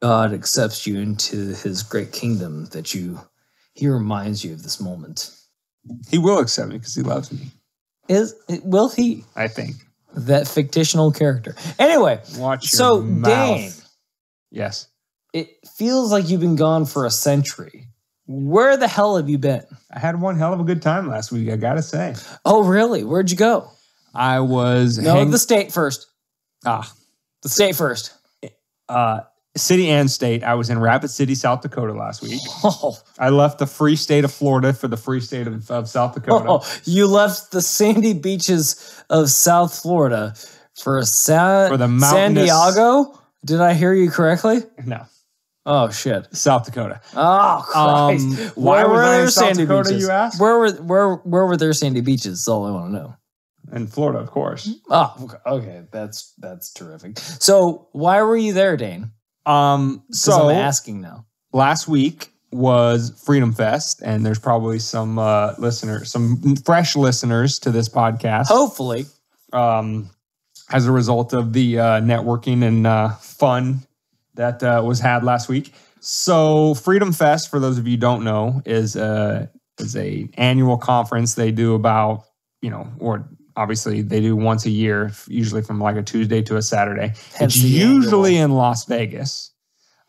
God accepts you into his great kingdom, that he reminds you of this moment. He will accept me because he loves me. Will he? I think. That fictional character. Anyway, watch your mouth. Dane. Yes. It feels like you've been gone for a century. Where the hell have you been? I had one hell of a good time last week, I gotta say. Oh, really? Where'd you go? I was... the state first. The state first. City and state. I was in Rapid City, South Dakota last week. Oh. I left the free state of Florida for the free state of South Dakota. Oh, you left the sandy beaches of South Florida for the mountainous... San Diego? Did I hear you correctly? No. Oh, shit. South Dakota. Oh, Christ. Why were there sandy Dakota, beaches? You asked? Where were there sandy beaches? That's all I want to know. In Florida, of course. Oh, okay. That's terrific. So why were you there, Dane? So I'm asking now. Last week was Freedom Fest, and there's probably some some fresh listeners to this podcast. Hopefully. As a result of the networking and fun that was had last week. So Freedom Fest, for those of you who don't know, is a annual conference they do about, or obviously they do once a year, usually from like a Tuesday to a Saturday. It's usually in Las Vegas.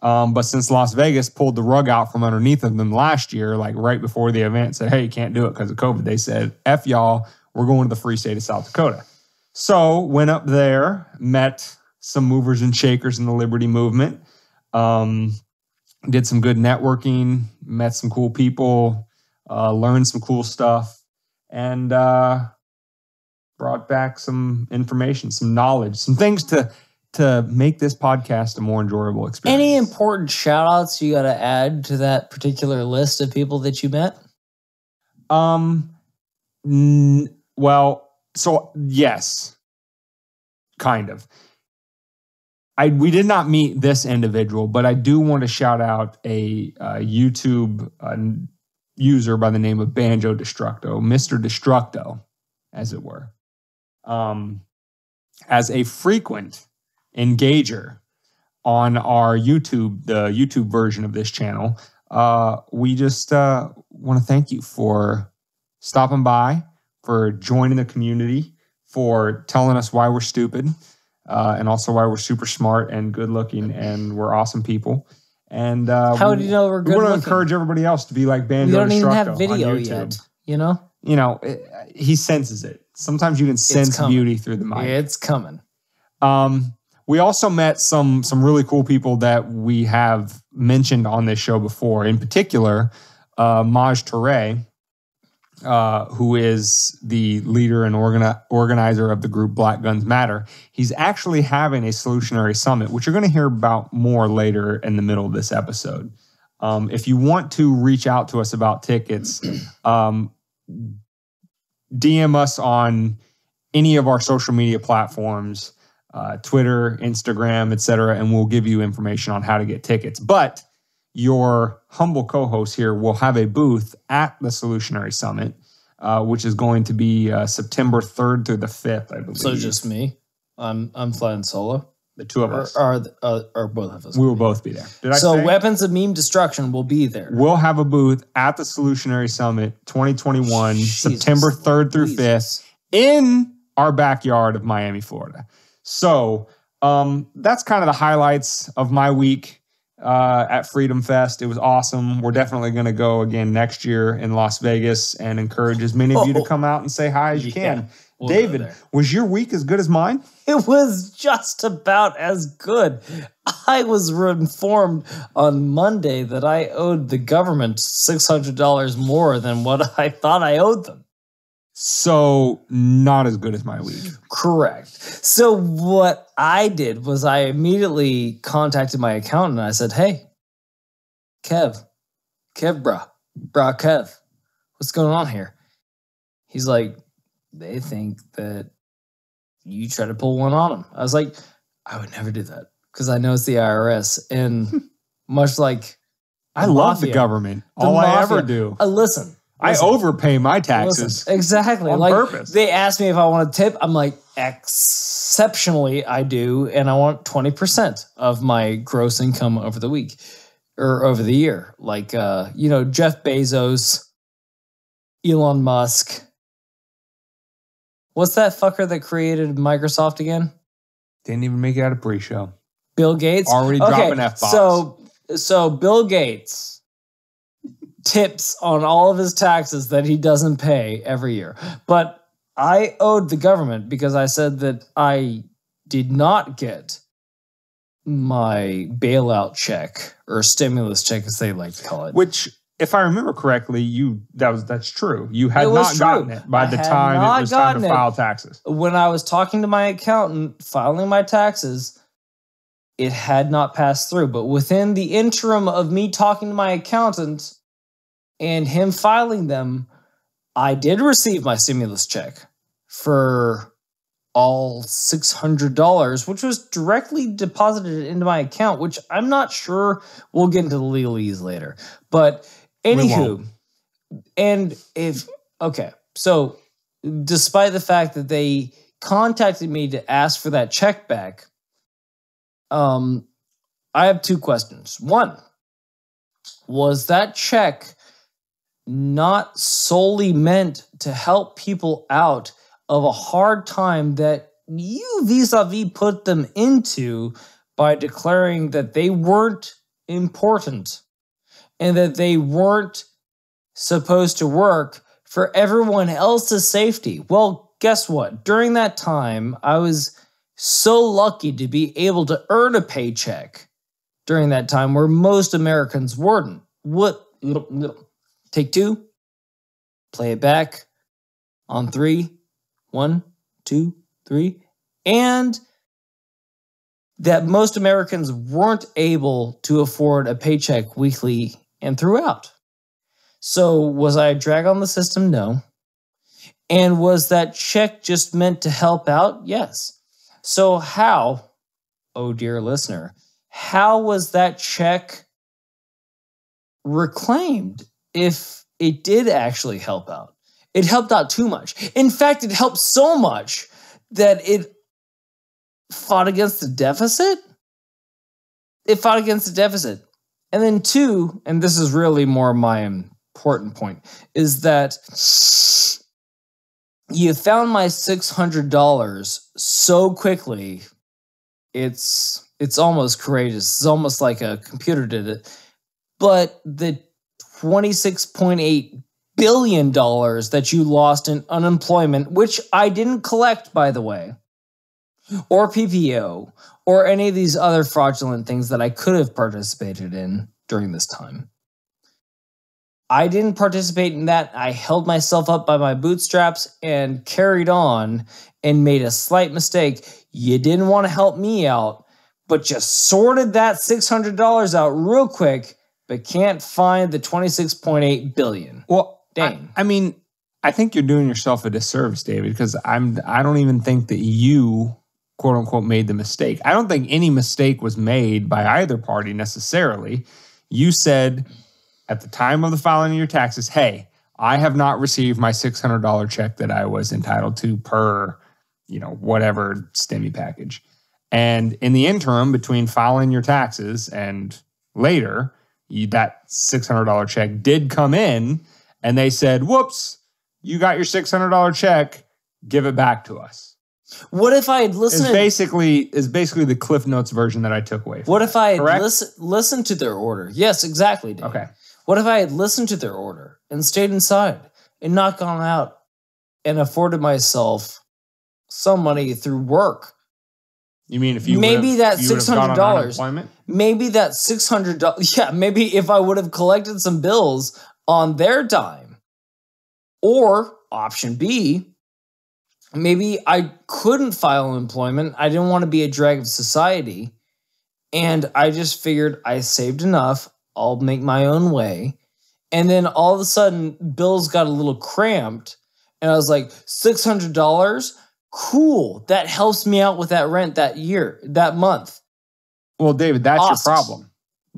But since Las Vegas pulled the rug out from underneath of them last year, like right before the event, said, hey, you can't do it because of COVID, they said, F y'all, we're going to the free state of South Dakota. So went up there, met some movers and shakers in the Liberty movement, did some good networking, met some cool people, learned some cool stuff, and brought back some information, some knowledge, some things to make this podcast a more enjoyable experience. Any important shout outs you got to add to that particular list of people that you met? Well, so yes, kind of. We did not meet this individual, but I do want to shout out a YouTube user by the name of Banjo Destructo, Mr. Destructo, as it were. As a frequent engager on our YouTube, the YouTube version of this channel, we just want to thank you for stopping by, for joining the community, for telling us why we're stupid, and also why we're super smart and good looking, and we're awesome people. And how do you know we're good? We want to encourage everybody else to be like Banjo Destructo. We don't even have video yet, he senses it. Sometimes you can sense beauty through the mic. It's coming. We also met some really cool people that we have mentioned on this show before. In particular, Maj Touré, who is the leader and organizer of the group Black Guns Matter. He's actually having a solutionary summit, which you're going to hear about more later in the middle of this episode. If you want to reach out to us about tickets, DM us on any of our social media platforms, Twitter, Instagram, etc., and we'll give you information on how to get tickets. But your humble co-host here will have a booth at the Solutionary Summit, which is going to be September 3rd through the 5th, I believe. So just me? I'm flying solo? The two of us. Or both of us? We will both be there. So Weapons of Meme Destruction will be there. We'll have a booth at the Solutionary Summit 2021, September 3rd through 5th, in our backyard of Miami, Florida. So that's kind of the highlights of my week at Freedom Fest. It was awesome. We're definitely going to go again next year in Las Vegas and encourage as many of you to come out and say hi as you can. We'll David, was your week as good as mine? It was just about as good. I was informed on Monday that I owed the government $600 more than what I thought I owed them. So not as good as my week. Correct. So what I did was I immediately contacted my accountant and I said, hey, Kev, Kev, what's going on here? He's like, they think that you try to pull one on them. I was like, I would never do that because I know it's the IRS. And much like I love the government. All I ever do. Listen. I overpay my taxes. Exactly. On purpose. They asked me if I want to tip. I'm like, exceptionally I do, and I want 20% of my gross income over the week or over the year. Like, Jeff Bezos, Elon Musk. What's that fucker that created Microsoft again? Didn't even make it out of pre-show. Bill Gates? Already dropping F-bombs. So Bill Gates tips on all of his taxes that he doesn't pay every year. But I owed the government because I said that I did not get my bailout check or stimulus check, as they like to call it. Which, if I remember correctly, that's true. You had not gotten it by the time it was time to file taxes. When I was talking to my accountant, filing my taxes, it had not passed through. But within the interim of me talking to my accountant and him filing them, I did receive my stimulus check for all $600, which was directly deposited into my account, which I'm not sure. We'll get into the legalese later. But anywho, so despite the fact that they contacted me to ask for that check back, I have two questions. One, was that check not solely meant to help people out of a hard time that you vis-a-vis put them into by declaring that they weren't important and that they weren't supposed to work for everyone else's safety? Well, guess what? During that time, I was so lucky to be able to earn a paycheck during that time where most Americans weren't. Take two, play it back on 3. 1, 2, 3. And that most Americans weren't able to afford a paycheck weekly and throughout. So was I a drag on the system? No. And was that check just meant to help out? Yes. So how, oh dear listener, how was that check reclaimed if it did actually help out? It helped out too much. In fact, it helped so much that it fought against the deficit. It fought against the deficit. And then two, and this is really more my important point, is that you found my $600 so quickly, it's almost courageous. It's almost like a computer did it. But the $26.8 billion that you lost in unemployment, which I didn't collect, by the way, or PPO, or any of these other fraudulent things that I could have participated in during this time. I didn't participate in that. I held myself up by my bootstraps and carried on and made a slight mistake. You didn't want to help me out, but just sorted that $600 out real quick, but can't find the $26.8 billion. Well, dang. I mean, I think you're doing yourself a disservice, David, because I don't even think that you, quote unquote, made the mistake. I don't think any mistake was made by either party necessarily. You said at the time of the filing of your taxes, hey, I have not received my $600 check that I was entitled to per, whatever stimmy package. And in the interim between filing your taxes and later, that $600 check did come in, and they said, whoops, you got your $600 check, give it back to us. What if I had listened? Is basically the Cliff Notes version that I took away from What if I had listened to their order? Yes, exactly, Dave. Okay. What if I had listened to their order and stayed inside and not gone out and afforded myself some money through work? You mean if you maybe that $600? Maybe that $600? Yeah, maybe if I would have collected some bills on their dime. Or option B, maybe I couldn't file employment. I didn't want to be a drag of society. And I just figured I saved enough. I'll make my own way. And then all of a sudden, bills got a little cramped. And I was like, $600? Cool. That helps me out with that rent that year, that month. Well, David, that's awesome. your problem.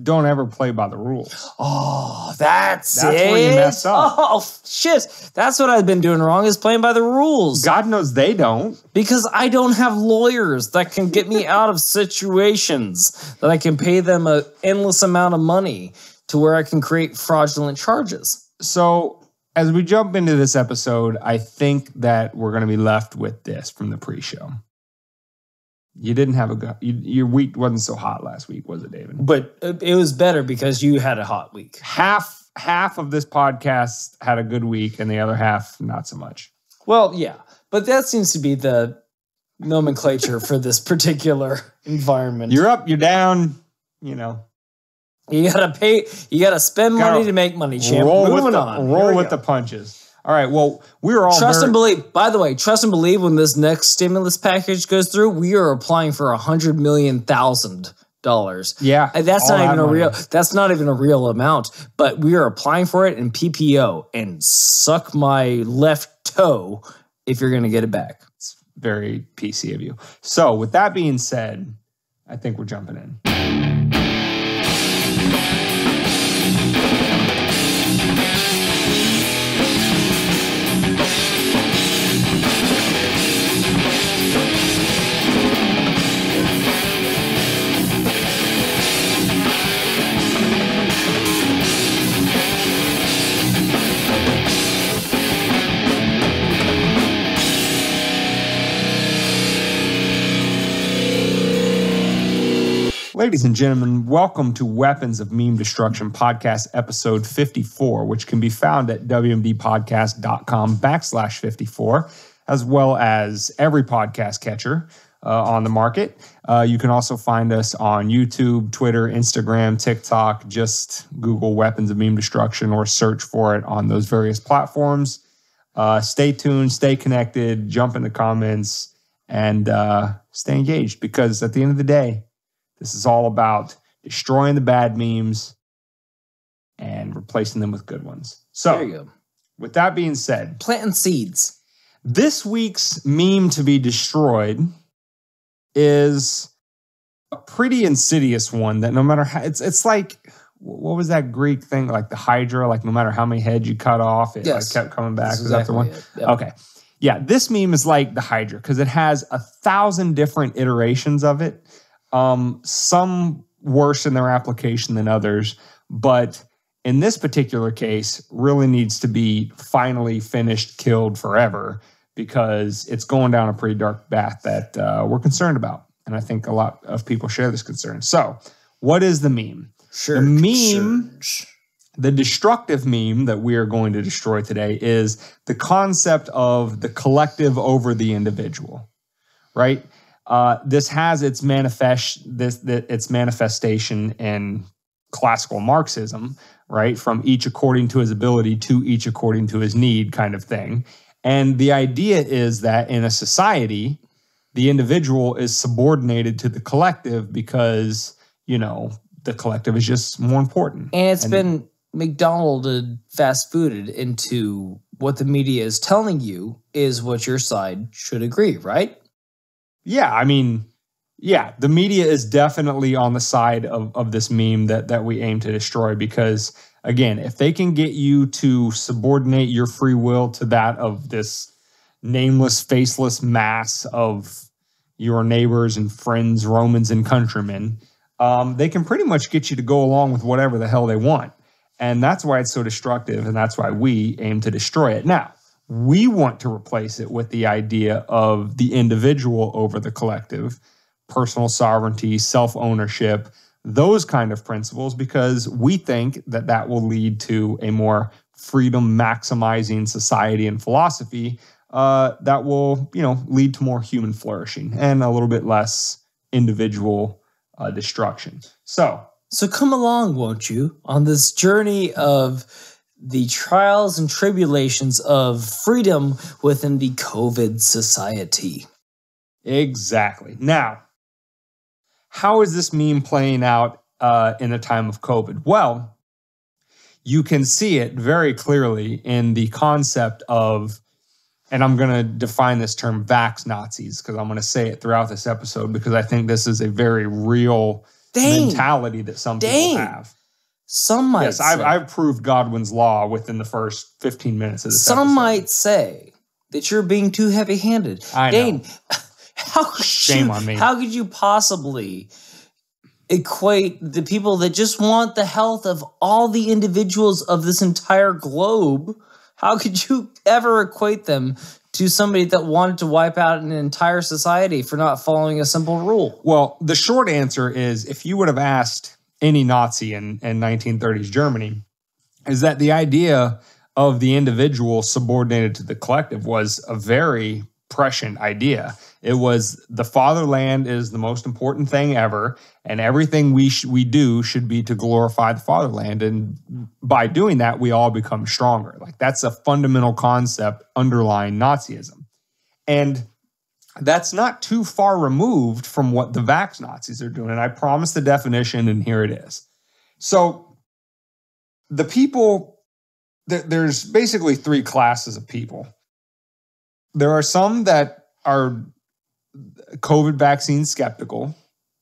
don't ever play by the rules. Oh, that's it. Where you mess up. Oh, shit. That's what I've been doing wrong, is playing by the rules. God knows they don't. Because I don't have lawyers that can get me out of situations, that I can pay them an endless amount of money to where I can create fraudulent charges. So as we jump into this episode, I think that we're going to be left with this from the pre-show. You didn't have your week wasn't so hot last week, was it, David? But it was better because you had a hot week. Half of this podcast had a good week, and the other half not so much. Well, yeah, but that seems to be the nomenclature for this particular environment. You're up, you're down, you know. You gotta spend money to make money, champ. Moving on. Roll with the punches. All right, well, we were all trust and believe. By the way, trust and believe when this next stimulus package goes through, we are applying for $100 million. Yeah, that's not even a real. That's not even a real amount. But we are applying for it in PPO, and suck my left toe if you're going to get it back. It's very PC of you. So, with that being said, I think we're jumping in. Ladies and gentlemen, welcome to Weapons of Meme Destruction Podcast episode 54, which can be found at wmdpodcast.com/54, as well as every podcast catcher on the market. You can also find us on YouTube, Twitter, Instagram, TikTok. Just Google Weapons of Meme Destruction or search for it on those various platforms. Stay tuned, stay connected, jump in the comments, and stay engaged, because at the end of the day, this is all about destroying the bad memes and replacing them with good ones. So, there you go. With that being said, planting seeds. This week's meme to be destroyed is a pretty insidious one that no matter how, it's like, what was that Greek thing? Like the Hydra, like no matter how many heads you cut off, it like kept coming back. Is that the one? Yep. Okay. Yeah, this meme is like the Hydra because it has 1,000 different iterations of it. Some worse in their application than others, but in this particular case, really needs to be finally finished, killed forever, because it's going down a pretty dark path that we're concerned about. And I think a lot of people share this concern. So, what is the meme? The meme, the destructive meme that we are going to destroy today is the concept of the collective over the individual, right? This has its manifestation in classical Marxism, right? From each according to his ability to each according to his need kind of thing. And the idea is that in a society, the individual is subordinated to the collective because, you know, the collective is just more important. And it's been McDonald's fast fooded into what the media is telling you is what your side should agree, right? Yeah, I mean, yeah, the media is definitely on the side of this meme that we aim to destroy because, again, if they can get you to subordinate your free will to that of this nameless, faceless mass of your neighbors and friends, Romans and countrymen, they can pretty much get you to go along with whatever the hell they want. And that's why it's so destructive, and that's why we aim to destroy it. Now, we want to replace it with the idea of the individual over the collective, personal sovereignty, self-ownership, those kind of principles, because we think that that will lead to a more freedom-maximizing society and philosophy that will, you know, lead to more human flourishing and a little bit less individual destruction. So come along, won't you, on this journey of the trials and tribulations of freedom within the COVID society. Exactly. Now, how is this meme playing out in the time of COVID? Well, you can see it very clearly in the concept of, and I'm going to define this term vaxx-Nazis because I'm going to say it throughout this episode because I think this is a very real mentality that some people have. Some might say. I've proved Godwin's law within the first 15 minutes of this episode. Some might say that you're being too heavy-handed. Dane, Shame on me. How could you possibly equate the people that just want the health of all the individuals of this entire globe? How could you ever equate them to somebody that wanted to wipe out an entire society for not following a simple rule? Well, the short answer is, if you would have asked any Nazi in 1930s Germany, is that the idea of the individual subordinated to the collective was a very prescient idea. It was the fatherland is the most important thing ever, and everything we do should be to glorify the fatherland. And by doing that, we all become stronger. Like, that's a fundamental concept underlying Nazism. And that's not too far removed from what the vaxx-Nazis are doing. And I promised the definition, and here it is. So the people, there's basically three classes of people. There are some that are COVID vaccine skeptical.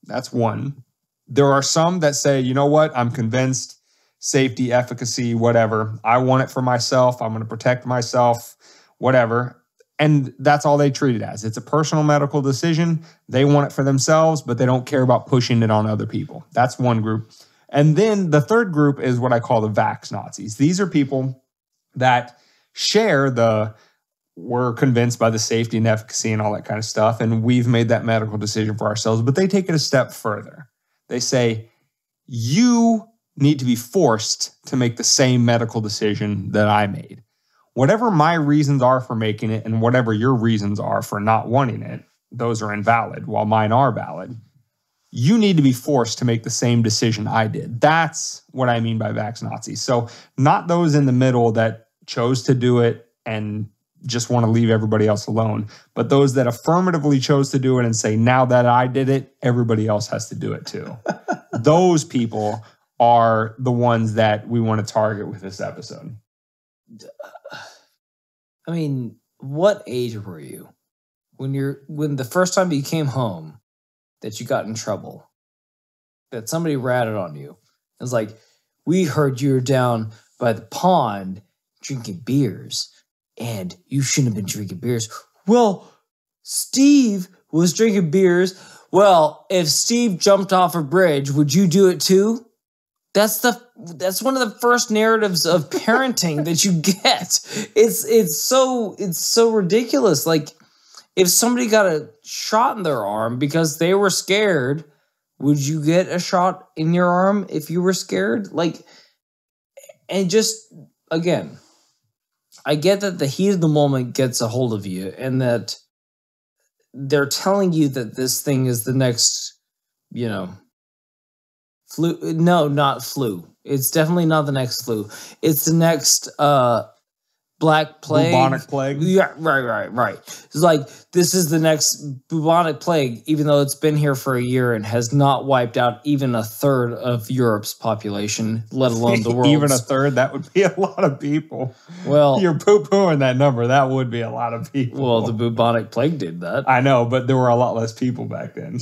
That's one. There are some that say, you know what, I'm convinced, safety, efficacy, whatever. I want it for myself. I'm going to protect myself, whatever. And that's all they treat it as. It's a personal medical decision. They want it for themselves, but they don't care about pushing it on other people. That's one group. And then the third group is what I call the vaxx-Nazis. These are people that share we're convinced by the safety and efficacy and all that kind of stuff, and we've made that medical decision for ourselves, but they take it a step further. They say, you need to be forced to make the same medical decision that I made. Whatever my reasons are for making it and whatever your reasons are for not wanting it, those are invalid, while mine are valid. You need to be forced to make the same decision I did. That's what I mean by vaxx-Nazis. So not those in the middle that chose to do it and just want to leave everybody else alone, but those that affirmatively chose to do it and say, now that I did it, everybody else has to do it too. Those people are the ones that we want to target with this episode. I mean, what age were you when the first time you came home that you got in trouble, that somebody ratted on you? It was like, we heard you were down by the pond drinking beers, and you shouldn't have been drinking beers. Well, Steve was drinking beers. Well, if Steve jumped off a bridge, would you do it too? That's one of the first narratives of parenting that you get. It's so ridiculous. Like, if somebody got a shot in their arm because they were scared, would you get a shot in your arm if you were scared? Like, and just, again, I get that the heat of the moment gets a hold of you and that they're telling you that this thing is the next, flu. No, not flu. It's definitely not the next flu. It's the next Black Plague. Bubonic plague. Yeah, right. It's like, this is the next bubonic plague, even though it's been here for a year and has not wiped out even a third of Europe's population, let alone the world. Even a third? That would be a lot of people. Well, you're poo-pooing that number. That would be a lot of people. Well, the bubonic plague did that. I know, but there were a lot less people back then.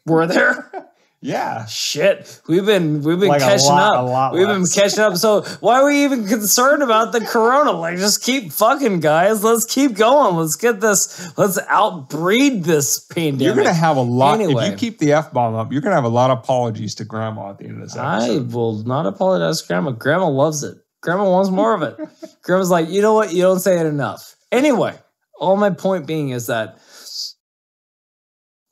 Were there? Yeah. Shit. We've been like catching up. We've been catching up. So why are we even concerned about the corona? Like, just keep fucking, guys. Let's keep going. Let's outbreed this pandemic. You're going to have a lot. Anyway, if you keep the F-bomb up, you're going to have a lot of apologies to Grandma at the end of this episode. I will not apologize to Grandma. Grandma loves it. Grandma wants more of it. Grandma's like, you know what? You don't say it enough. Anyway, all my point being is that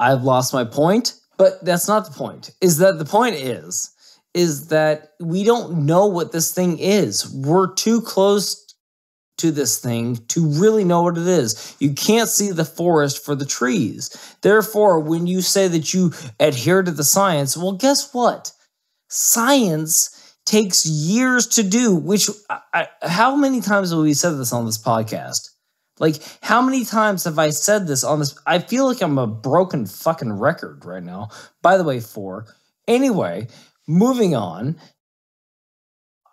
I've lost my point. But that's not the point. The point is that we don't know what this thing is. We're too close to this thing to really know what it is. You can't see the forest for the trees. Therefore, when you say that you adhere to the science, well, guess what? Science takes years to do, which how many times have we said this on this podcast? Like, how many times have I said this on this? I feel like I'm a broken fucking record right now. By the way, 4. Anyway, moving on.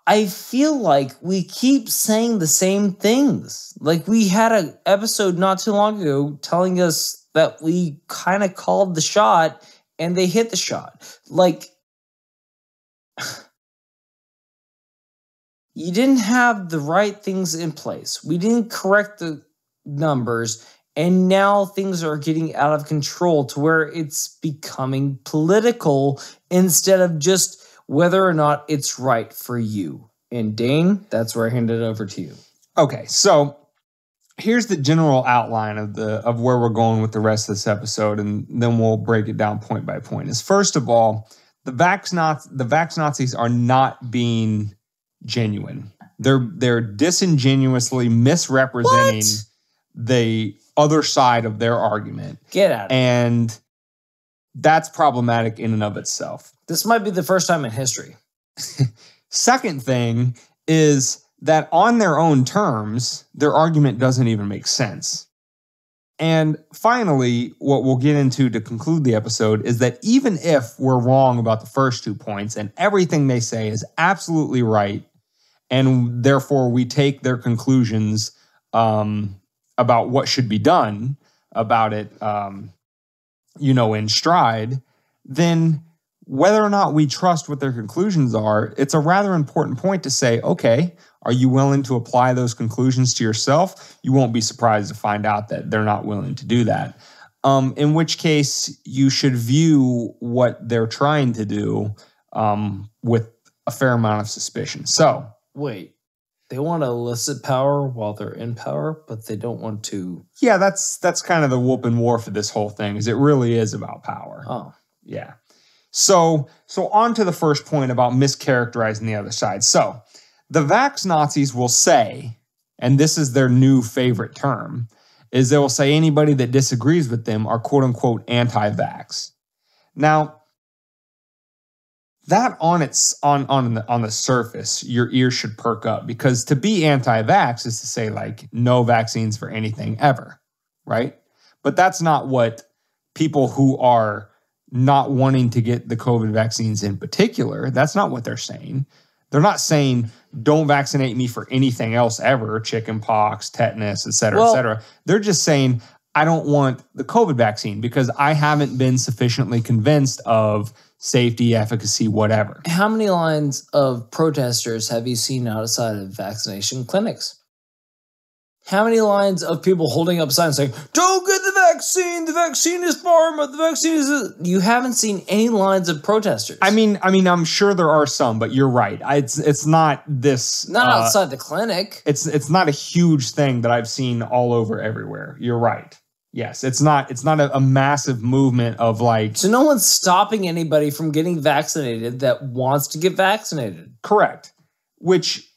I feel like we keep saying the same things. Like, we had an episode not too long ago telling us that we kind of called the shot and they hit the shot. Like, You didn't have the right things in place. We didn't correct the numbers, and now things are getting out of control to where it's becoming political instead of just whether or not it's right for you. And Dane, that's where I hand it over to you. Okay, so here's the general outline of where we're going with the rest of this episode, and then we'll break it down point by point. Is first of all, the vaxx-Nazis are not being genuine. They're disingenuously misrepresenting the other side of their argument. Get out of here. And that's problematic in and of itself. This might be the first time in history. Second thing is that on their own terms, their argument doesn't even make sense. And finally, what we'll get into to conclude the episode is that even if we're wrong about the first 2 points and everything they say is absolutely right, and therefore we take their conclusions about what should be done about it, in stride, then whether or not we trust what their conclusions are, it's a rather important point to say, okay, are you willing to apply those conclusions to yourself? You won't be surprised to find out that they're not willing to do that. In which case, you should view what they're trying to do with a fair amount of suspicion. So, wait, they want to elicit power while they're in power, but they don't want to. Yeah, that's kind of the whooping war for this whole thing. Is it really is about power? Oh, yeah. So on to the first point about mischaracterizing the other side. So the vaxx-Nazis will say, and this is their new favorite term, is they will say anybody that disagrees with them are quote unquote anti-vax. Now, that on the surface, your ears should perk up, because to be anti-vax is to say like no vaccines for anything ever, right? But that's not what people who are not wanting to get the COVID vaccines in particular, that's not what they're saying. They're not saying don't vaccinate me for anything else ever, chicken pox, tetanus, et cetera, et cetera. They're just saying I don't want the COVID vaccine because I haven't been sufficiently convinced of safety, efficacy, whatever. How many lines of protesters have you seen outside of vaccination clinics? How many lines of people holding up signs saying, don't get the vaccine is pharma, the vaccine is... You haven't seen any lines of protesters. I mean, I'm sure there are some, but you're right. It's not this... Not outside the clinic. It's not a huge thing that I've seen all over everywhere. You're right. Yes, it's not a massive movement of like... So no one's stopping anybody from getting vaccinated that wants to get vaccinated. Correct. Which,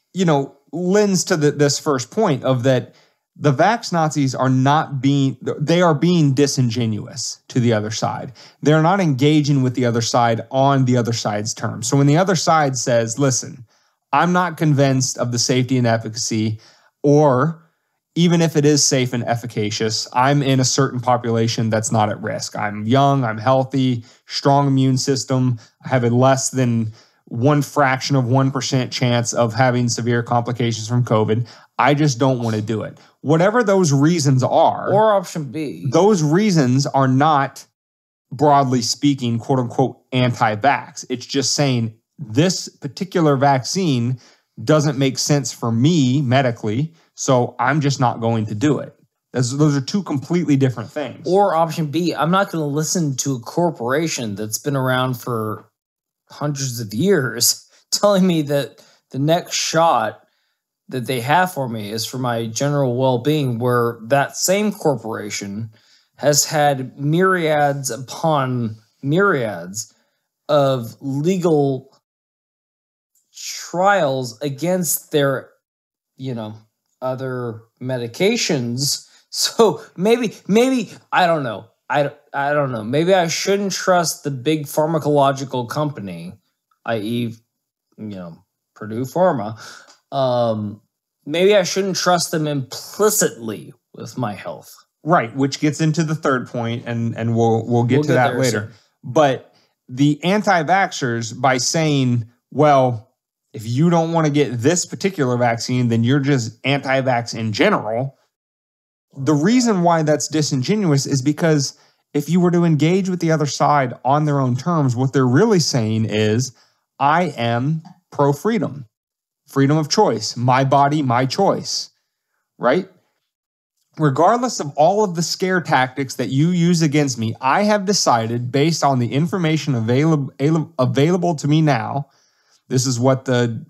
lends to this first point of that the vaxx-Nazis are being disingenuous to the other side. They're not engaging with the other side on the other side's terms. So when the other side says, listen, I'm not convinced of the safety and efficacy, or even if it is safe and efficacious, I'm in a certain population that's not at risk. I'm young, I'm healthy, strong immune system. I have a less than 1% chance of having severe complications from COVID. I just don't want to do it. Whatever those reasons are, or option B, those reasons are not, broadly speaking, quote unquote, anti-vax. It's just saying this particular vaccine doesn't make sense for me medically, so I'm just not going to do it. Those are two completely different things. Or option B, I'm not going to listen to a corporation that's been around for hundreds of years telling me that the next shot that they have for me is for my general well-being, where that same corporation has had myriads upon myriads of legal trials against their, other medications. So maybe I don't know. I don't know. Maybe I shouldn't trust the big pharmacological company, i.e., Purdue Pharma. Maybe I shouldn't trust them implicitly with my health. Right, which gets into the third point, and we'll get to that later. Soon. But the anti-vaxxers, by saying, well, if you don't want to get this particular vaccine, then you're just anti-vax in general. The reason why that's disingenuous is because if you were to engage with the other side on their own terms, what they're really saying is, I am pro-freedom, freedom of choice, my body, my choice, right? Regardless of all of the scare tactics that you use against me, I have decided, based on the information available to me now, this is what the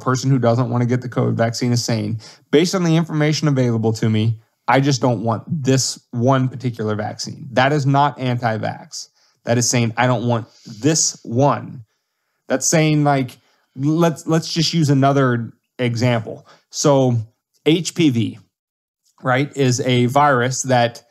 person who doesn't want to get the COVID vaccine is saying. Based on the information available to me, I just don't want this one particular vaccine. That is not anti-vax. That is saying I don't want this one. That's saying, like, let's just use another example. So HPV, right, is a virus that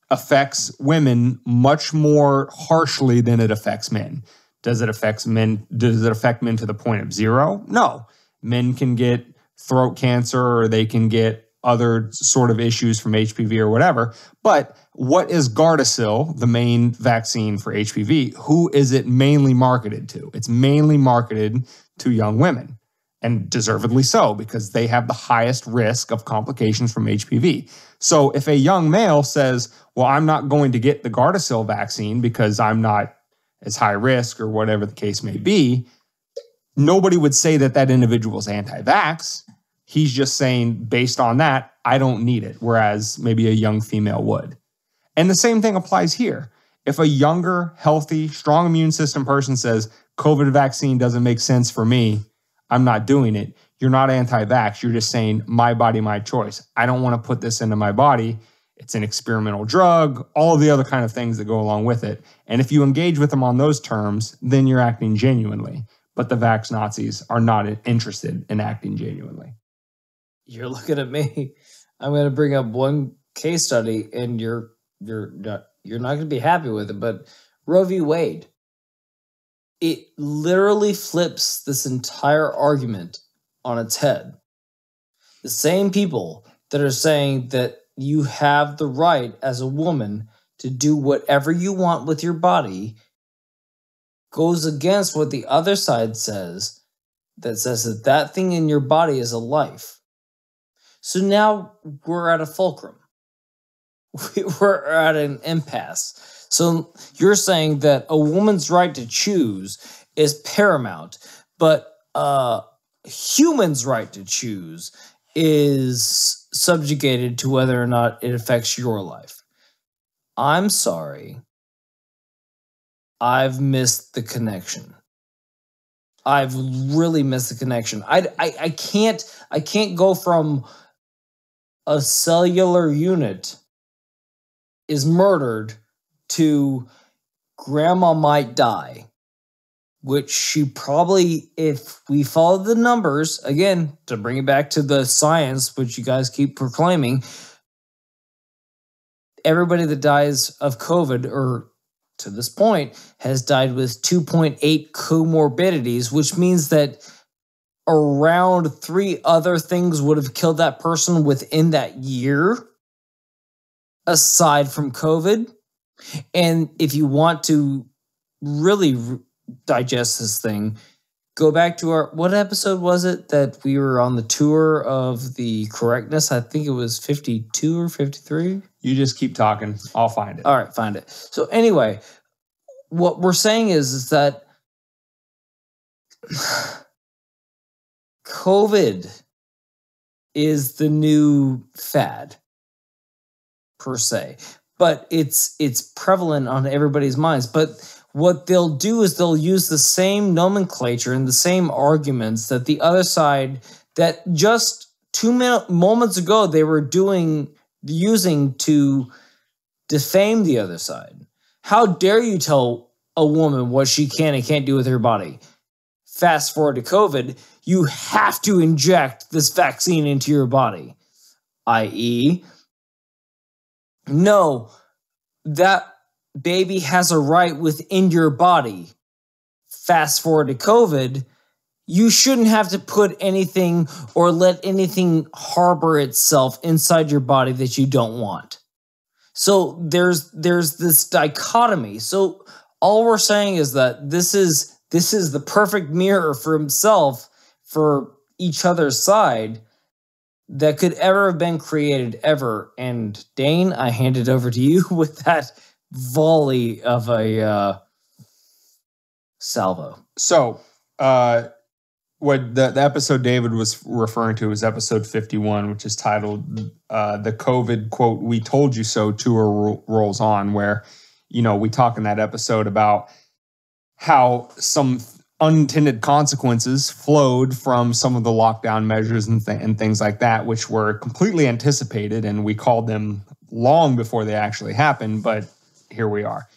affects women much more harshly than it affects men. Does it affect men? Does it affect men to the point of zero? No. Men can get throat cancer, or they can get other sort of issues from HPV or whatever. But what is Gardasil, the main vaccine for HPV? Who is it mainly marketed to? It's mainly marketed to young women, and deservedly so, because they have the highest risk of complications from HPV. So if a young male says, well, I'm not going to get the Gardasil vaccine because I'm not as high risk, or whatever the case may be, nobody would say that that individual is anti-vax. He's just saying, based on that, I don't need it, whereas maybe a young female would. And the same thing applies here. If a younger, healthy, strong immune system person says, COVID vaccine doesn't make sense for me, I'm not doing it, you're not anti-vax. You're just saying, my body, my choice. I don't want to put this into my body. It's an experimental drug, all of the other kind of things that go along with it. And if you engage with them on those terms, then you're acting genuinely. But the vaxx-Nazis are not interested in acting genuinely. You're looking at me. I'm going to bring up one case study, and you're not going to be happy with it, but Roe v. Wade. It literally flips this entire argument on its head. The same people that are saying that you have the right as a woman to do whatever you want with your body goes against what the other side says, that says that that thing in your body is a life. So now we're at a fulcrum. We're at an impasse. So you're saying that a woman's right to choose is paramount, but a human's right to choose is subjugated to whether or not it affects your life. I'm sorry. I've missed the connection. I've really missed the connection. I can't go from a cellular unit is murdered to grandma might die, which she probably, if we follow the numbers, again, to bring it back to the science, which you guys keep proclaiming, everybody that dies of COVID, or to this point, has died with 2.8 comorbidities, which means that around 3 other things would have killed that person within that year, aside from COVID. And if you want to really digest this thing, go back to our, what episode was it that we were on the tour of the correctness? I think it was 52 or 53. You just keep talking. I'll find it. All right, find it. So anyway, what we're saying is that COVID is the new fad, per se, but it's prevalent on everybody's minds. But what they'll do is they'll use the same nomenclature and the same arguments that the other side, that just 2 moments ago they were using to defame the other side. How dare you tell a woman what she can and can't do with her body? Fast forward to COVID, you have to inject this vaccine into your body, i.e., no, that baby has a right within your body. Fast forward to COVID, you shouldn't have to put anything or let anything harbor itself inside your body that you don't want. So there's this dichotomy. So all we're saying is that this is the perfect mirror for himself, for each other's side, that could ever have been created ever. And Dane, I hand it over to you with that volley of a salvo. So, what the episode David was referring to was episode 51, which is titled "The COVID quote We Told You So" tour rolls on, where we talk in that episode about how some unintended consequences flowed from some of the lockdown measures and things like that, which were completely anticipated, and we called them long before they actually happened. But here we are.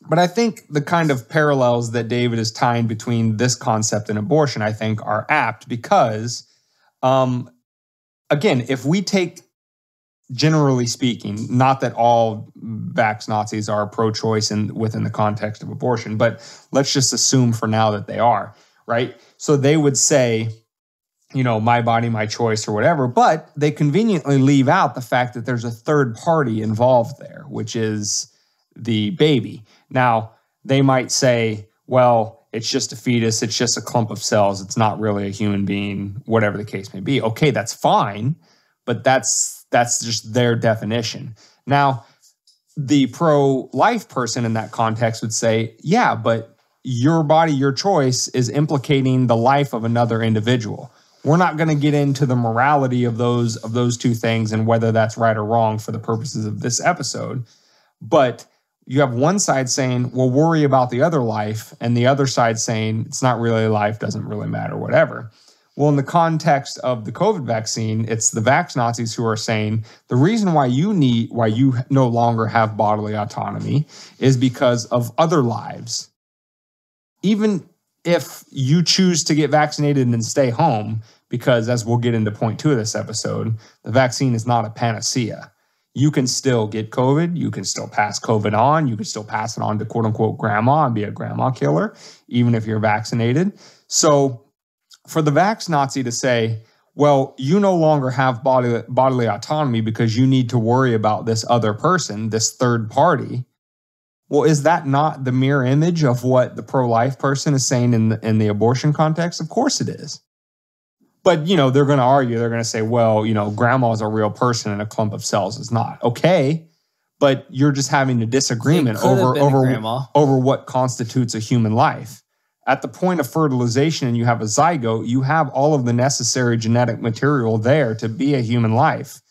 But I think the kind of parallels that David is tying between this concept and abortion, I think, are apt because, again, if we take, generally speaking, not that all vaxx-Nazis are pro-choice within the context of abortion, but let's just assume for now that they are, right? So they would say, my body, my choice or whatever, but they conveniently leave out the fact that there's a third party involved there, which is the baby. Now, they might say, well, it's just a fetus, it's just a clump of cells, it's not really a human being, whatever the case may be. Okay, that's fine, but that's just their definition. Now, the pro-life person in that context would say, yeah, but your body, your choice is implicating the life of another individual. We're not going to get into the morality of those two things and whether that's right or wrong for the purposes of this episode, but you have one side saying, well, worry about the other life, and the other side saying, it's not really life, doesn't really matter, whatever. Well, in the context of the COVID vaccine, it's the vaxx-Nazis who are saying, the reason why you no longer have bodily autonomy is because of other lives. Even if you choose to get vaccinated and stay home, because as we'll get into point 2 of this episode, the vaccine is not a panacea. You can still get COVID. You can still pass COVID on. You can still pass it on to quote unquote grandma and be a grandma killer, even if you're vaccinated. So for the vaxx-Nazi to say, well, you no longer have bodily autonomy because you need to worry about this other person, this third party. Well, is that not the mirror image of what the pro-life person is saying in the abortion context? Of course it is. But, they're going to argue, they're going to say, well, grandma's a real person and a clump of cells is not. Okay, but you're just having a disagreement over what constitutes a human life. At the point of fertilization and you have a zygote, you have all of the necessary genetic material there to be a human life.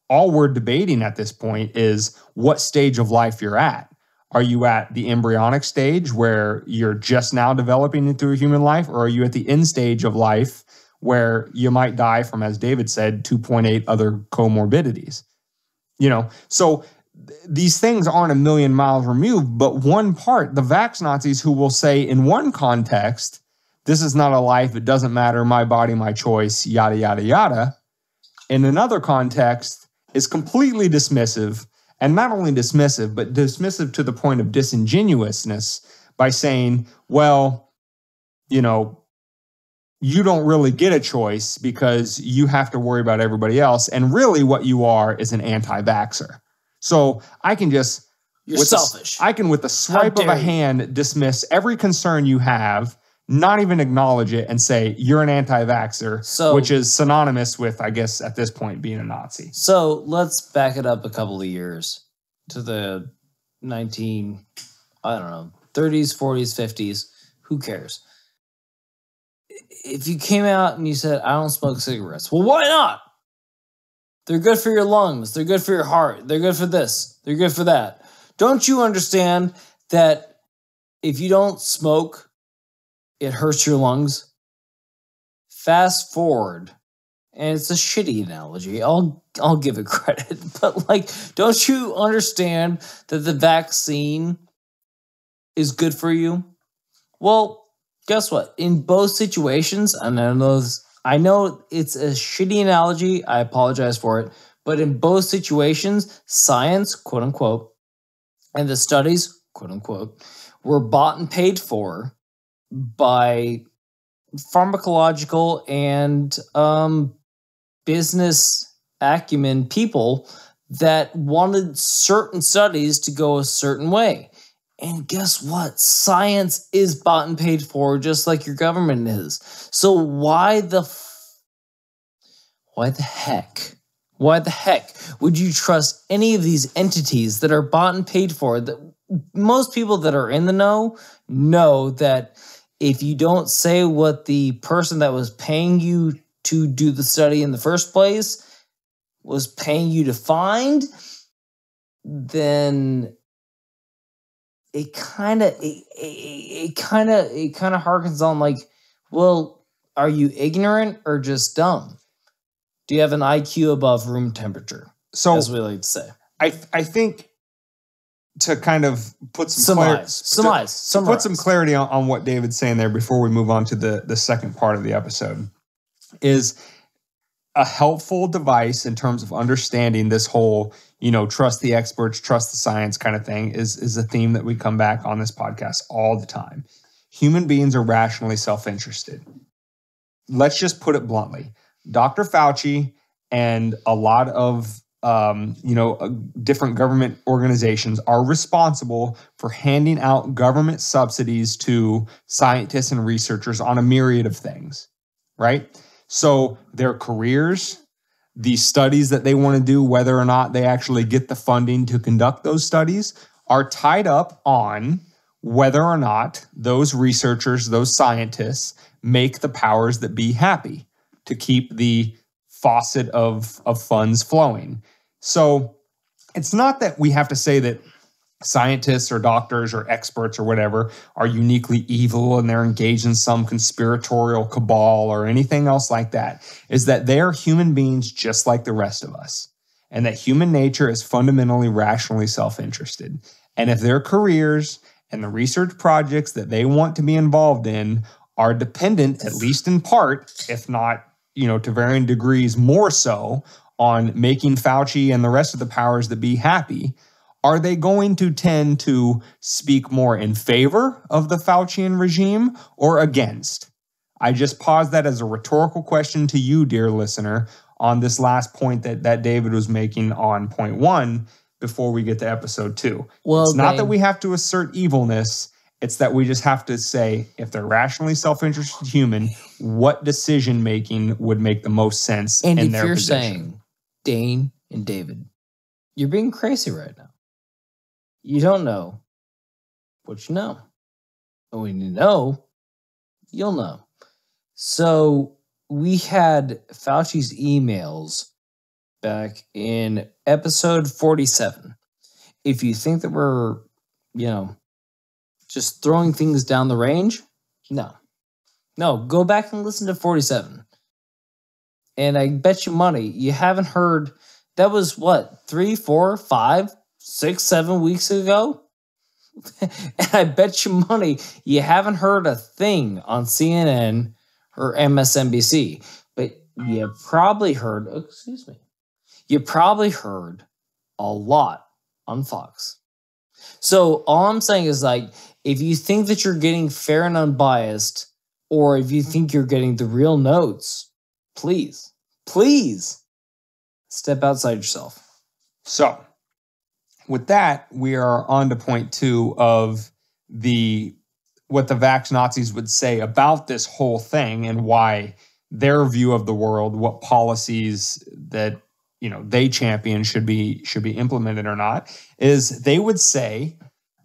All we're debating at this point is what stage of life you're at. Are you at the embryonic stage where you're just now developing into a human life, or are you at the end stage of life where you might die from, as David said, 2.8 other comorbidities? So these things aren't a million miles removed, but one part, the vaxx-Nazis who will say in one context, this is not a life, it doesn't matter, my body, my choice, yada, yada, yada. In another context is completely dismissive, and not only dismissive, but dismissive to the point of disingenuousness by saying, well, you don't really get a choice because you have to worry about everybody else. And really what you are is an anti-vaxxer. So I can just... You're selfish. I can, with the swipe of a hand, dismiss every concern you have, not even acknowledge it, and say, you're an anti-vaxxer, which is synonymous with, I guess, at this point, being a Nazi. So let's back it up a couple of years to the 30s, 40s, 50s. Who cares? If you came out and you said, I don't smoke cigarettes, well, why not? They're good for your lungs. They're good for your heart. They're good for this. They're good for that. Don't you understand that if you don't smoke, it hurts your lungs? Fast forward, and it's a shitty analogy. I'll give it credit. But don't you understand that the vaccine is good for you? Well, guess what? In both situations, and I know it's a shitty analogy, I apologize for it, but in both situations, science, quote unquote, and the studies, quote unquote, were bought and paid for by pharmacological and business acumen people that wanted certain studies to go a certain way. And guess what? Science is bought and paid for just like your government is. So why the heck would you trust any of these entities that are bought and paid for? That most people that are in the know know that if you don't say what the person that was paying you to do the study in the first place was paying you to find, then it kind of harkens on like, well, are you ignorant or just dumb? Do you have an IQ above room temperature? So, as we like to say. I think to kind of put some clarity on what David's saying there before we move on to the second part of the episode is a helpful device in terms of understanding this whole, trust the experts, trust the science kind of thing is a theme that we come back on this podcast all the time. Human beings are rationally self-interested. Let's just put it bluntly. Dr. Fauci and a lot of different government organizations are responsible for handing out government subsidies to scientists and researchers on a myriad of things, right? So their careers, the studies that they want to do, whether or not they actually get the funding to conduct those studies, are tied up on whether or not those researchers, those scientists, make the powers that be happy to keep the faucet of funds flowing. So it's not that we have to say that scientists or doctors or experts or whatever are uniquely evil and they're engaged in some conspiratorial cabal or anything else like that. Is that they're human beings just like the rest of us. And that human nature is fundamentally rationally self-interested. And if their careers and the research projects that they want to be involved in are dependent, at least in part, if not, to varying degrees more so, on making Fauci and the rest of the powers that be happy, are they going to tend to speak more in favor of the Faucian regime or against? I just pause that as a rhetorical question to you, dear listener, on this last point that David was making on point 1 before we get to episode 2. Well, it's not that we have to assert evilness. It's that we just have to say, if they're rationally self-interested human, what decision-making would make the most sense in their position? And if you're saying, Dane and David, you're being crazy right now. You don't know what you know. And when you know, you'll know. So we had Fauci's emails back in episode 47. If you think that we're, just throwing things down the range, no, go back and listen to 47. And I bet you money you haven't heard. That was what, 3, 4, 5, 6, 7 weeks ago? And I bet you money you haven't heard a thing on CNN or MSNBC. But you probably heard, you probably heard a lot on Fox. So all I'm saying is, like, if you think that you're getting fair and unbiased, or if you think you're getting the real notes, please step outside yourself. So with that, we are on to point 2 of what the vaxx-Nazis would say about this whole thing and why their view of the world, what policies that they champion should be implemented or not, is they would say,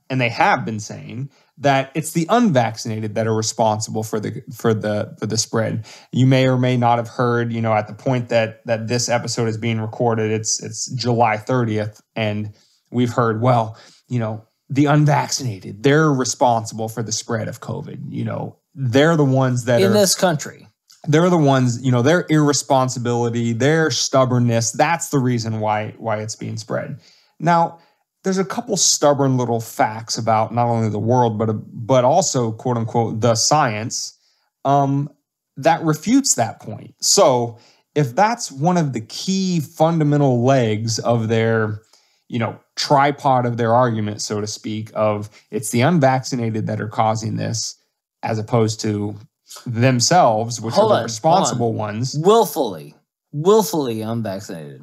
and they have been saying, that it's the unvaccinated that are responsible for the spread. You may or may not have heard, at the point that this episode is being recorded, it's July 30th, and we've heard, well, the unvaccinated, they're responsible for the spread of COVID. They're the ones that in this country. They're the ones, their irresponsibility, their stubbornness, that's the reason why it's being spread. Now, there's a couple stubborn little facts about not only the world, but also, quote unquote, the science that refutes that point. So if that's one of the key fundamental legs of their, tripod of their argument, so to speak, of it's the unvaccinated that are causing this, as opposed to themselves, which are the responsible ones. Willfully unvaccinated.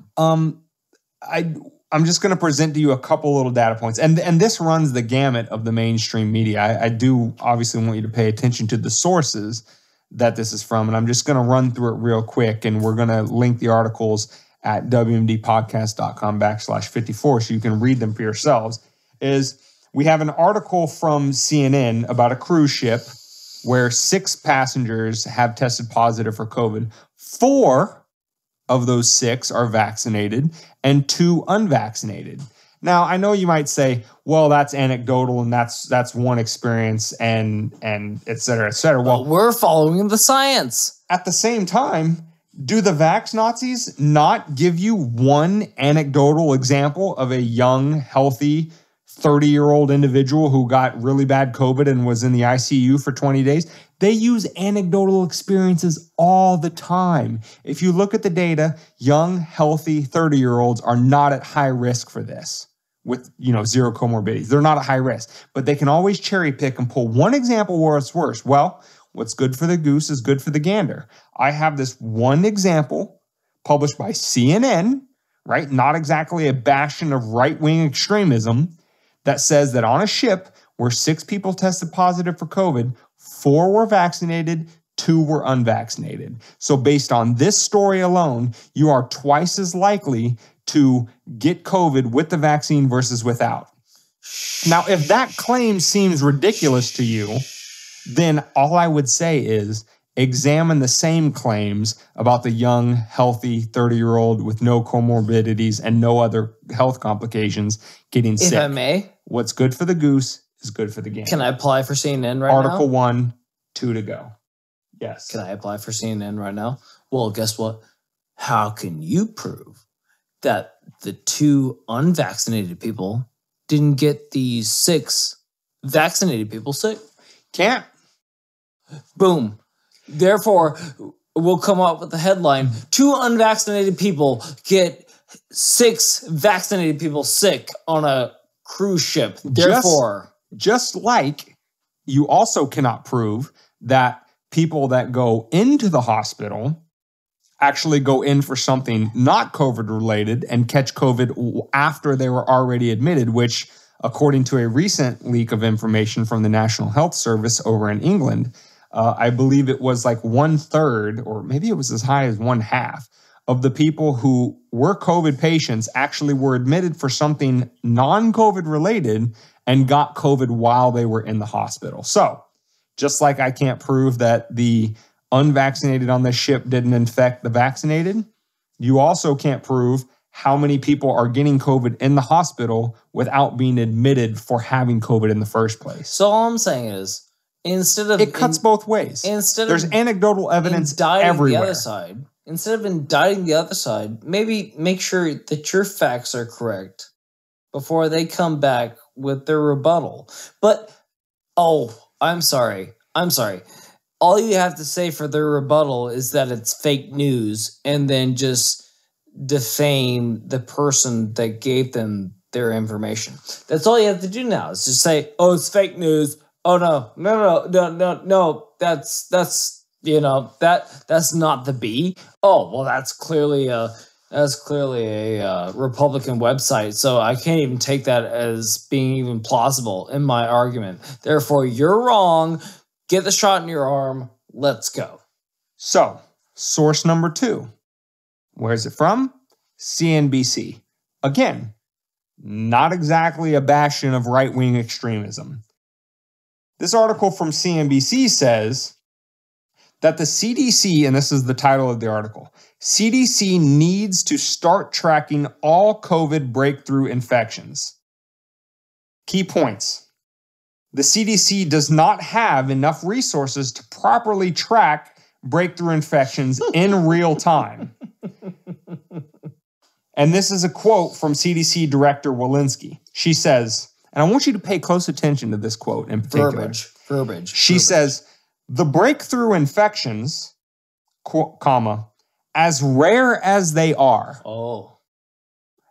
I'm just going to present to you a couple little data points. And this runs the gamut of the mainstream media. I do obviously want you to pay attention to the sources that this is from. And I'm just going to run through it real quick. And we're going to link the articles at wmdpodcast.com/54 so you can read them for yourselves. Is We have an article from CNN about a cruise ship where 6 passengers have tested positive for COVID. 4 of those 6 are vaccinated and 2 unvaccinated. Now, I know you might say, well, that's anecdotal and that's one experience and et cetera, et cetera. Well, we're following the science. At the same time, do the vaxx-Nazis not give you one anecdotal example of a young, healthy, 30-year-old individual who got really bad COVID and was in the ICU for 20 days? They use anecdotal experiences all the time. If you look at the data, young, healthy 30-year-olds are not at high risk for this with, zero comorbidities. They're not at high risk, but they can always cherry pick and pull one example where it's worse. Well, what's good for the goose is good for the gander. I have this one example published by CNN, right? Not exactly a bastion of right-wing extremism, that says that on a ship where 6 people tested positive for COVID, 4 were vaccinated, 2 were unvaccinated. So based on this story alone, you are twice as likely to get COVID with the vaccine versus without. Now, if that claim seems ridiculous to you, then all I would say is examine the same claims about the young, healthy 30-year-old with no comorbidities and no other health complications getting sick. If I may. What's good for the goose is good for the gander. Can I apply for CNN right now? Article 1, 2 to go. Yes. Can I apply for CNN right now? Well, guess what? How can you prove that the 2 unvaccinated people didn't get the 6 vaccinated people sick? Can't. Boom. Therefore, we'll come up with the headline, 2 unvaccinated people get 6 vaccinated people sick on a cruise ship. Therefore, just like you also cannot prove that people that go into the hospital actually go in for something not COVID related and catch COVID after they were already admitted, which, according to a recent leak of information from the National Health Service over in England, I believe it was like 1/3, or maybe it was as high as 1/2 of the people who were COVID patients actually were admitted for something non-COVID related and got COVID while they were in the hospital. So just like I can't prove that the unvaccinated on this ship didn't infect the vaccinated, you also can't prove how many people are getting COVID in the hospital without being admitted for having COVID in the first place. So all I'm saying is, it cuts both ways. There's anecdotal evidence everywhere. The other side, instead of indicting the other side, maybe make sure that your facts are correct before they come back with their rebuttal. But, I'm sorry. All you have to say for their rebuttal is that it's fake news and then just defame the person that gave them their information. That's all you have to do now is just say, it's fake news. Oh, no, that's not the B. Oh, well, that's clearly a Republican website, so I can't even take that as being even plausible in my argument. Therefore, you're wrong. Get the shot in your arm. Let's go. So, source number 2. Where's it from? CNBC. Again, not exactly a bastion of right-wing extremism. This article from CNBC says that the CDC, and this is the title of the article, CDC needs to start tracking all COVID breakthrough infections. Key points. The CDC does not have enough resources to properly track breakthrough infections in real time. And this is a quote from CDC Director Walensky. She says, and I want you to pay close attention to this quote in particular. Verbiage. She says, the breakthrough infections, as rare as they are.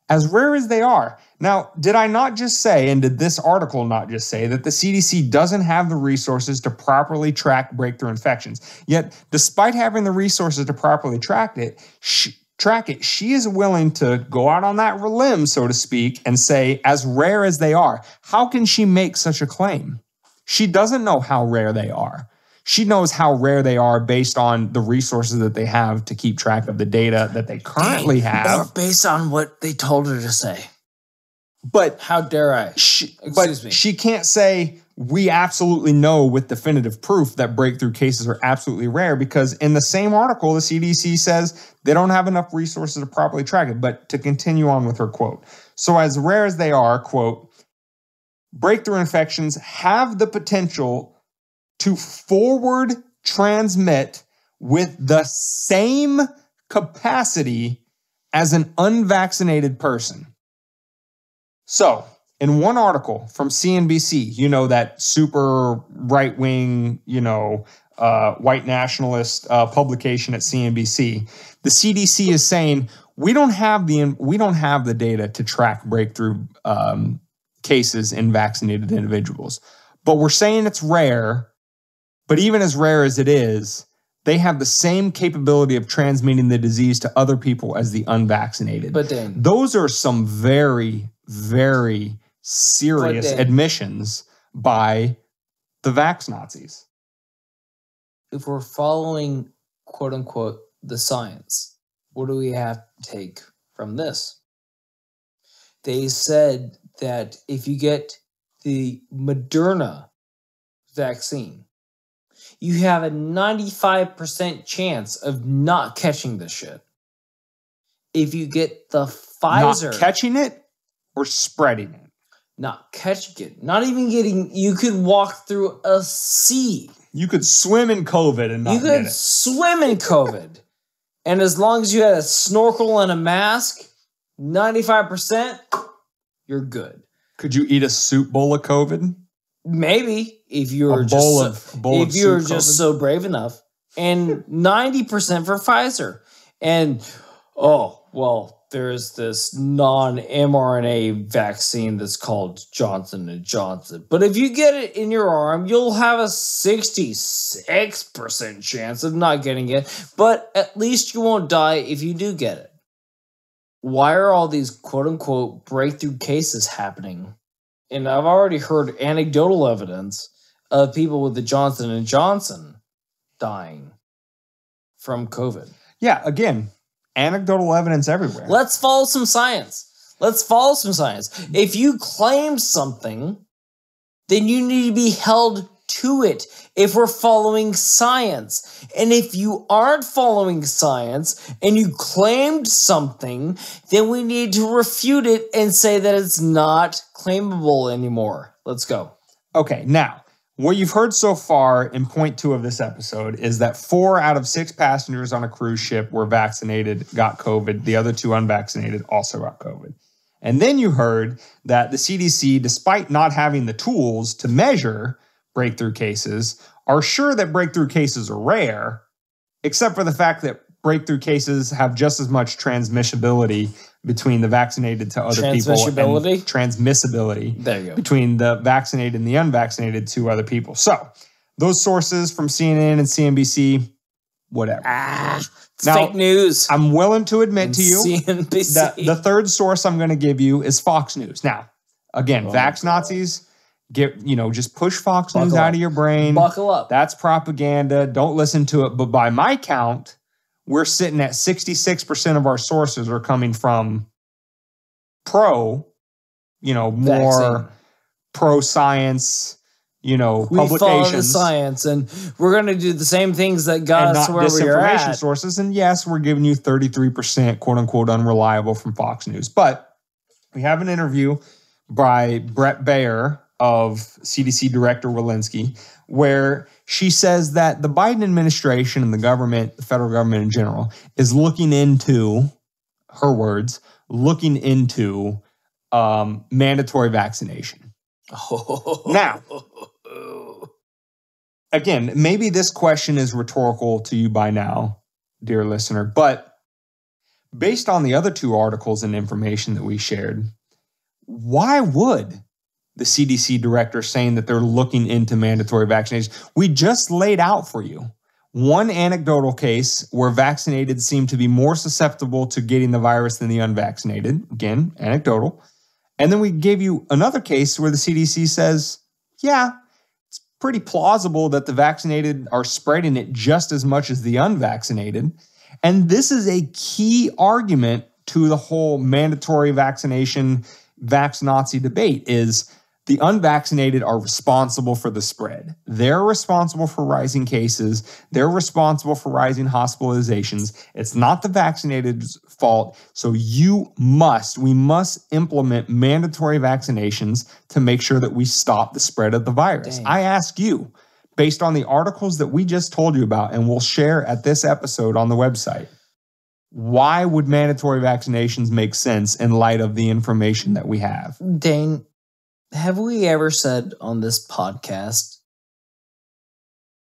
As rare as they are. Now, did I not just say, and did this article not just say, that the CDC doesn't have the resources to properly track breakthrough infections? Yet, despite having the resources to properly track it, she is willing to go out on that limb, so to speak, and say, as rare as they are. How can she make such a claim? She doesn't know how rare they are. She knows how rare they are based on the resources that they have to keep track of the data that they currently have. Or based on what they told her to say. But how dare I? Excuse me. She can't say we absolutely know with definitive proof that breakthrough cases are absolutely rare, because in the same article, the CDC says they don't have enough resources to properly track it. But to continue on with her quote, so as rare as they are, quote, breakthrough infections have the potential to forward transmit with the same capacity as an unvaccinated person. So, in one article from CNBC, that super right-wing, white nationalist publication at CNBC, the CDC is saying we don't have the data to track breakthrough cases in vaccinated individuals, but we're saying it's rare. But even as rare as it is, they have the same capability of transmitting the disease to other people as the unvaccinated. But then, those are some very, very serious admissions by the vaxx-Nazis. If we're following, quote unquote, the science, what do we have to take from this? They said that if you get the Moderna vaccine, you have a 95% chance of not catching this shit. If you get the Pfizer... Not catching it or spreading it? Not catching it. Not even getting... You could walk through a sea. You could swim in COVID and not get it. You could swim in COVID. And as long as you had a snorkel and a mask, 95%, you're good. Could you eat a soup bowl of COVID? Maybe, if you were just so brave enough. And 90% for Pfizer. And, there's this non-mRNA vaccine that's called Johnson & Johnson. But if you get it in your arm, you'll have a 66% chance of not getting it. But at least you won't die if you do get it. Why are all these quote-unquote breakthrough cases happening? And I've already heard anecdotal evidence of people with the Johnson & Johnson dying from COVID. Yeah, again, anecdotal evidence everywhere. Let's follow some science. If you claim something, then you need to be held to it if we're following science. And if you aren't following science and you claimed something, then we need to refute it and say that it's not claimable anymore. Let's go. Okay, now, what you've heard so far in point 2 of this episode is that 4 out of 6 passengers on a cruise ship were vaccinated, got COVID. The other 2 unvaccinated also got COVID. And then you heard that the CDC, despite not having the tools to measure breakthrough cases, are sure that breakthrough cases are rare, except for the fact that breakthrough cases have just as much transmissibility between the vaccinated to other people. Transmissibility. There you go. Between the vaccinated and the unvaccinated to other people. So, those sources from CNN and CNBC, whatever. It's fake news. I'm willing to admit to you CNBC. that the third source I'm going to give you is Fox News. Now, again, vaxx-Nazis, just push Fox News out of your brain. Buckle up. That's propaganda. Don't listen to it. But by my count, we're sitting at 66% of our sources are coming from more vaccine. pro-science, publications. We follow the science, and we're going to do the same things that got us to where we are at. Sources. And yes, we're giving you 33% quote-unquote unreliable from Fox News. But we have an interview by Brett Baer of CDC Director Walensky, where she says that the Biden administration and the government, the federal government in general, is looking into, her words, mandatory vaccination. Now, again, maybe this question is rhetorical to you by now, dear listener, but based on the other 2 articles and information that we shared, why would the CDC director saying that they're looking into mandatory vaccination? We just laid out for you one anecdotal case where vaccinated seem to be more susceptible to getting the virus than the unvaccinated. Again, anecdotal. And then we gave you another case where the CDC says, yeah, it's pretty plausible that the vaccinated are spreading it just as much as the unvaccinated. And this is a key argument to the whole mandatory vaccination, vaxx-Nazi debate is the unvaccinated are responsible for the spread. They're responsible for rising cases. They're responsible for rising hospitalizations. It's not the vaccinated's fault. So we must implement mandatory vaccinations to make sure that we stop the spread of the virus. Dang. I ask you, based on the articles that we just told you about and we'll share at this episode on the website, why would mandatory vaccinations make sense in light of the information that we have? Dane, have we ever said on this podcast,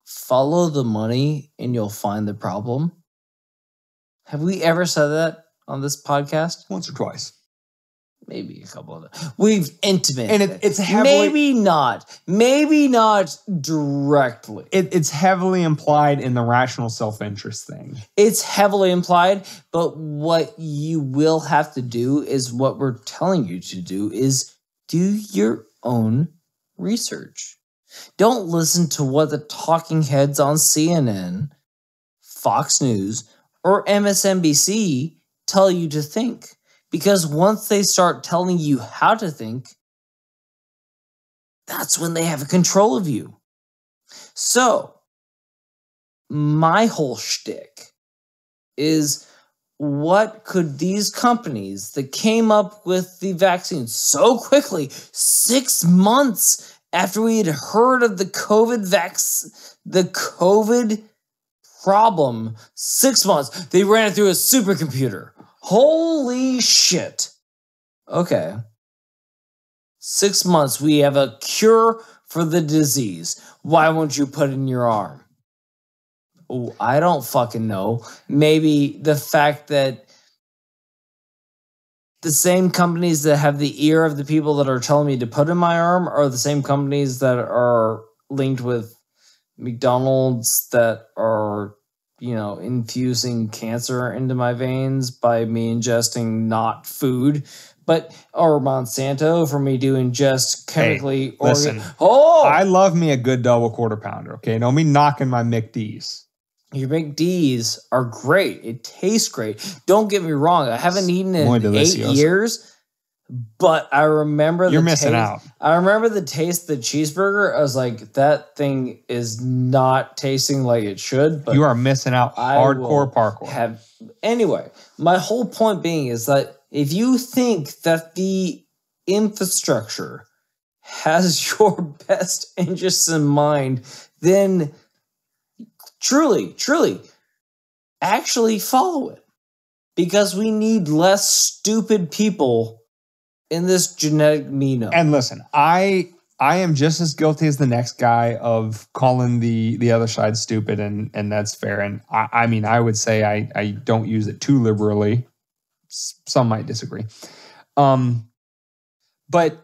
follow the money and you'll find the problem? Have we ever said that on this podcast? Once or twice. Maybe a couple of them. We've intimated And it. it's heavily... Maybe not directly. It's heavily implied in the rational self-interest thing. It's heavily implied, but what you will have to do is what we're telling you to do is do your own research. Don't listen to what the talking heads on CNN, Fox News, or MSNBC tell you to think. Because once they start telling you how to think, that's when they have control of you. So, my whole shtick is, what could these companies that came up with the vaccine so quickly, 6 months after we had heard of the COVID problem, 6 months, they ran it through a supercomputer. Holy shit. Okay. 6 months, we have a cure for the disease. Why won't you put it in your arm? Oh, I don't fucking know. Maybe the fact that the same companies that have the ear of the people that are telling me to put in my arm are the same companies that are linked with McDonald's that are, infusing cancer into my veins by me ingesting not food, or Monsanto for me to ingest chemically. Hey, listen, I love me a good double quarter pounder. Okay, don't be knocking my McD's. Your McD's are great. It tastes great. Don't get me wrong. I haven't eaten in 8 years. But I remember You're missing out. I remember the taste of the cheeseburger. I was like, that thing is not tasting like it should. But you are missing out hardcore parkour. Anyway, my whole point being is that if you think that the infrastructure has your best interests in mind, then truly, actually follow it. Because we need less stupid people in this genetic genome. And listen, I am just as guilty as the next guy of calling the other side stupid, and that's fair. And I mean, I would say I don't use it too liberally. Some might disagree. But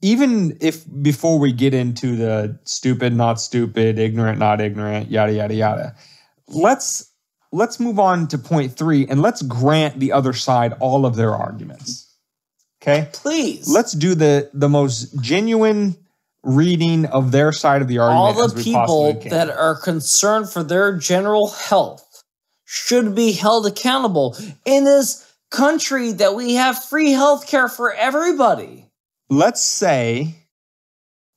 even if before we get into the stupid, not stupid, ignorant, not ignorant, yada, yada, yada, let's move on to point 3 and let's grant the other side all of their arguments. Okay? Please. Let's do the most genuine reading of their side of the argument. All the people that are concerned for their general health should be held accountable in this country that we have free health care for everybody. Let's say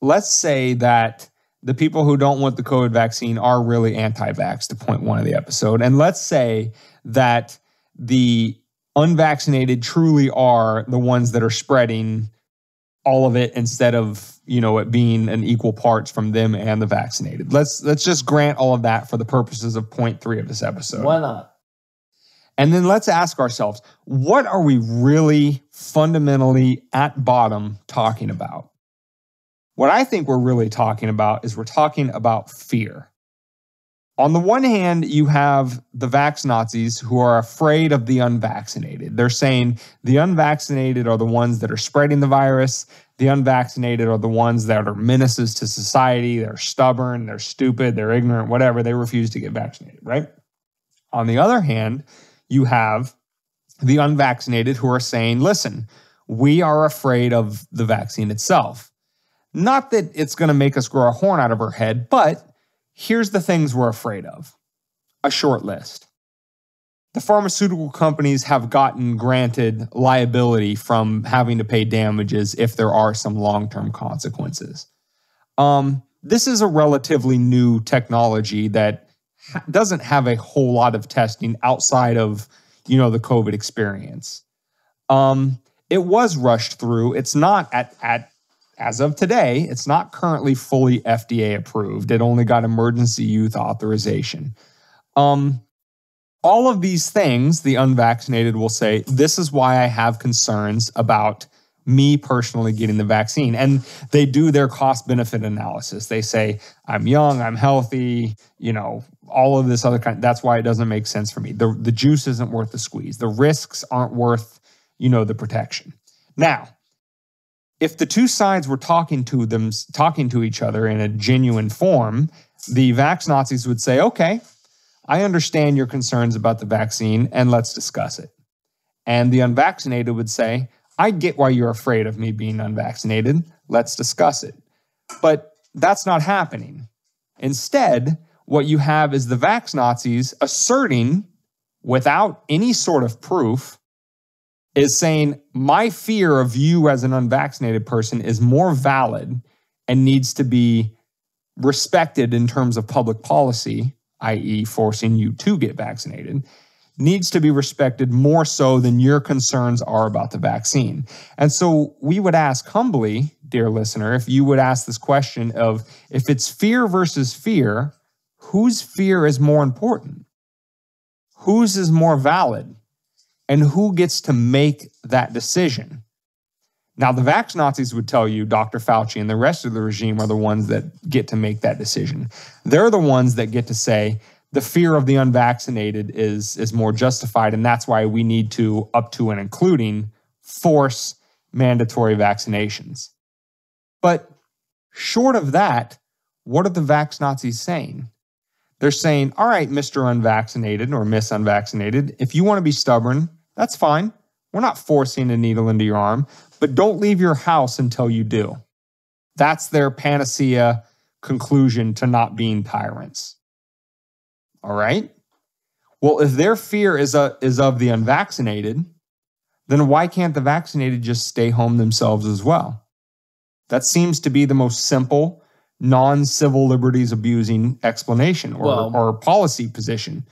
that the people who don't want the COVID vaccine are really anti-vax, to point 1 of the episode. And let's say that the unvaccinated truly are the ones that are spreading all of it instead of, it being an equal parts from them and the vaccinated. Let's just grant all of that for the purposes of point 3 of this episode. Why not? And then let's ask ourselves, what are we really fundamentally at bottom talking about? What I think we're really talking about is we're talking about fear. On the one hand, you have the vaxx-Nazis who are afraid of the unvaccinated. They're saying the unvaccinated are the ones that are spreading the virus. The unvaccinated are the ones that are menaces to society. They're stubborn, they're stupid, they're ignorant, whatever. They refuse to get vaccinated, right? On the other hand, you have the unvaccinated who are saying, listen, we are afraid of the vaccine itself. Not that it's going to make us grow a horn out of our head, but here's the things we're afraid of. A short list. the pharmaceutical companies have gotten granted liability from having to pay damages if there are some long-term consequences. This is a relatively new technology that doesn't have a whole lot of testing outside of, the COVID experience. It was rushed through. It's not as of today, it's not currently fully FDA approved. It only got emergency use authorization. All of these things, the unvaccinated will say, this is why I have concerns about me personally getting the vaccine. And they do their cost-benefit analysis. They say, I'm young, I'm healthy, all of this other kind. That's why it doesn't make sense for me. The juice isn't worth the squeeze. The risks aren't worth, the protection. Now, if the two sides were talking to each other in a genuine form, the vaxx-Nazis would say, okay, I understand your concerns about the vaccine, and let's discuss it. And the unvaccinated would say, I get why you're afraid of me being unvaccinated. Let's discuss it. But that's not happening. Instead, what you have is the vaxx-Nazis asserting, without any sort of proof, is saying, my fear of you as an unvaccinated person is more valid and needs to be respected in terms of public policy, i.e. forcing you to get vaccinated, needs to be respected more so than your concerns are about the vaccine. And so we would ask humbly, dear listener, if you would ask this question of, if it's fear versus fear, whose fear is more important? Whose is more valid? And who gets to make that decision? Now, the vaxx-Nazis would tell you Dr. Fauci and the rest of the regime are the ones that get to make that decision. They're the ones that get to say the fear of the unvaccinated is more justified, and that's why we need to, up to and including, force mandatory vaccinations. But short of that, what are the vaxx-Nazis saying? They're saying, all right, Mr. Unvaccinated or Miss Unvaccinated, if you want to be stubborn, that's fine. We're not forcing a needle into your arm, but don't leave your house until you do. That's their panacea conclusion to not being tyrants. All right? Well, if their fear is of the unvaccinated, then why can't the vaccinated just stay home themselves as well? That seems to be the most simple, non-civil liberties abusing explanation or policy position.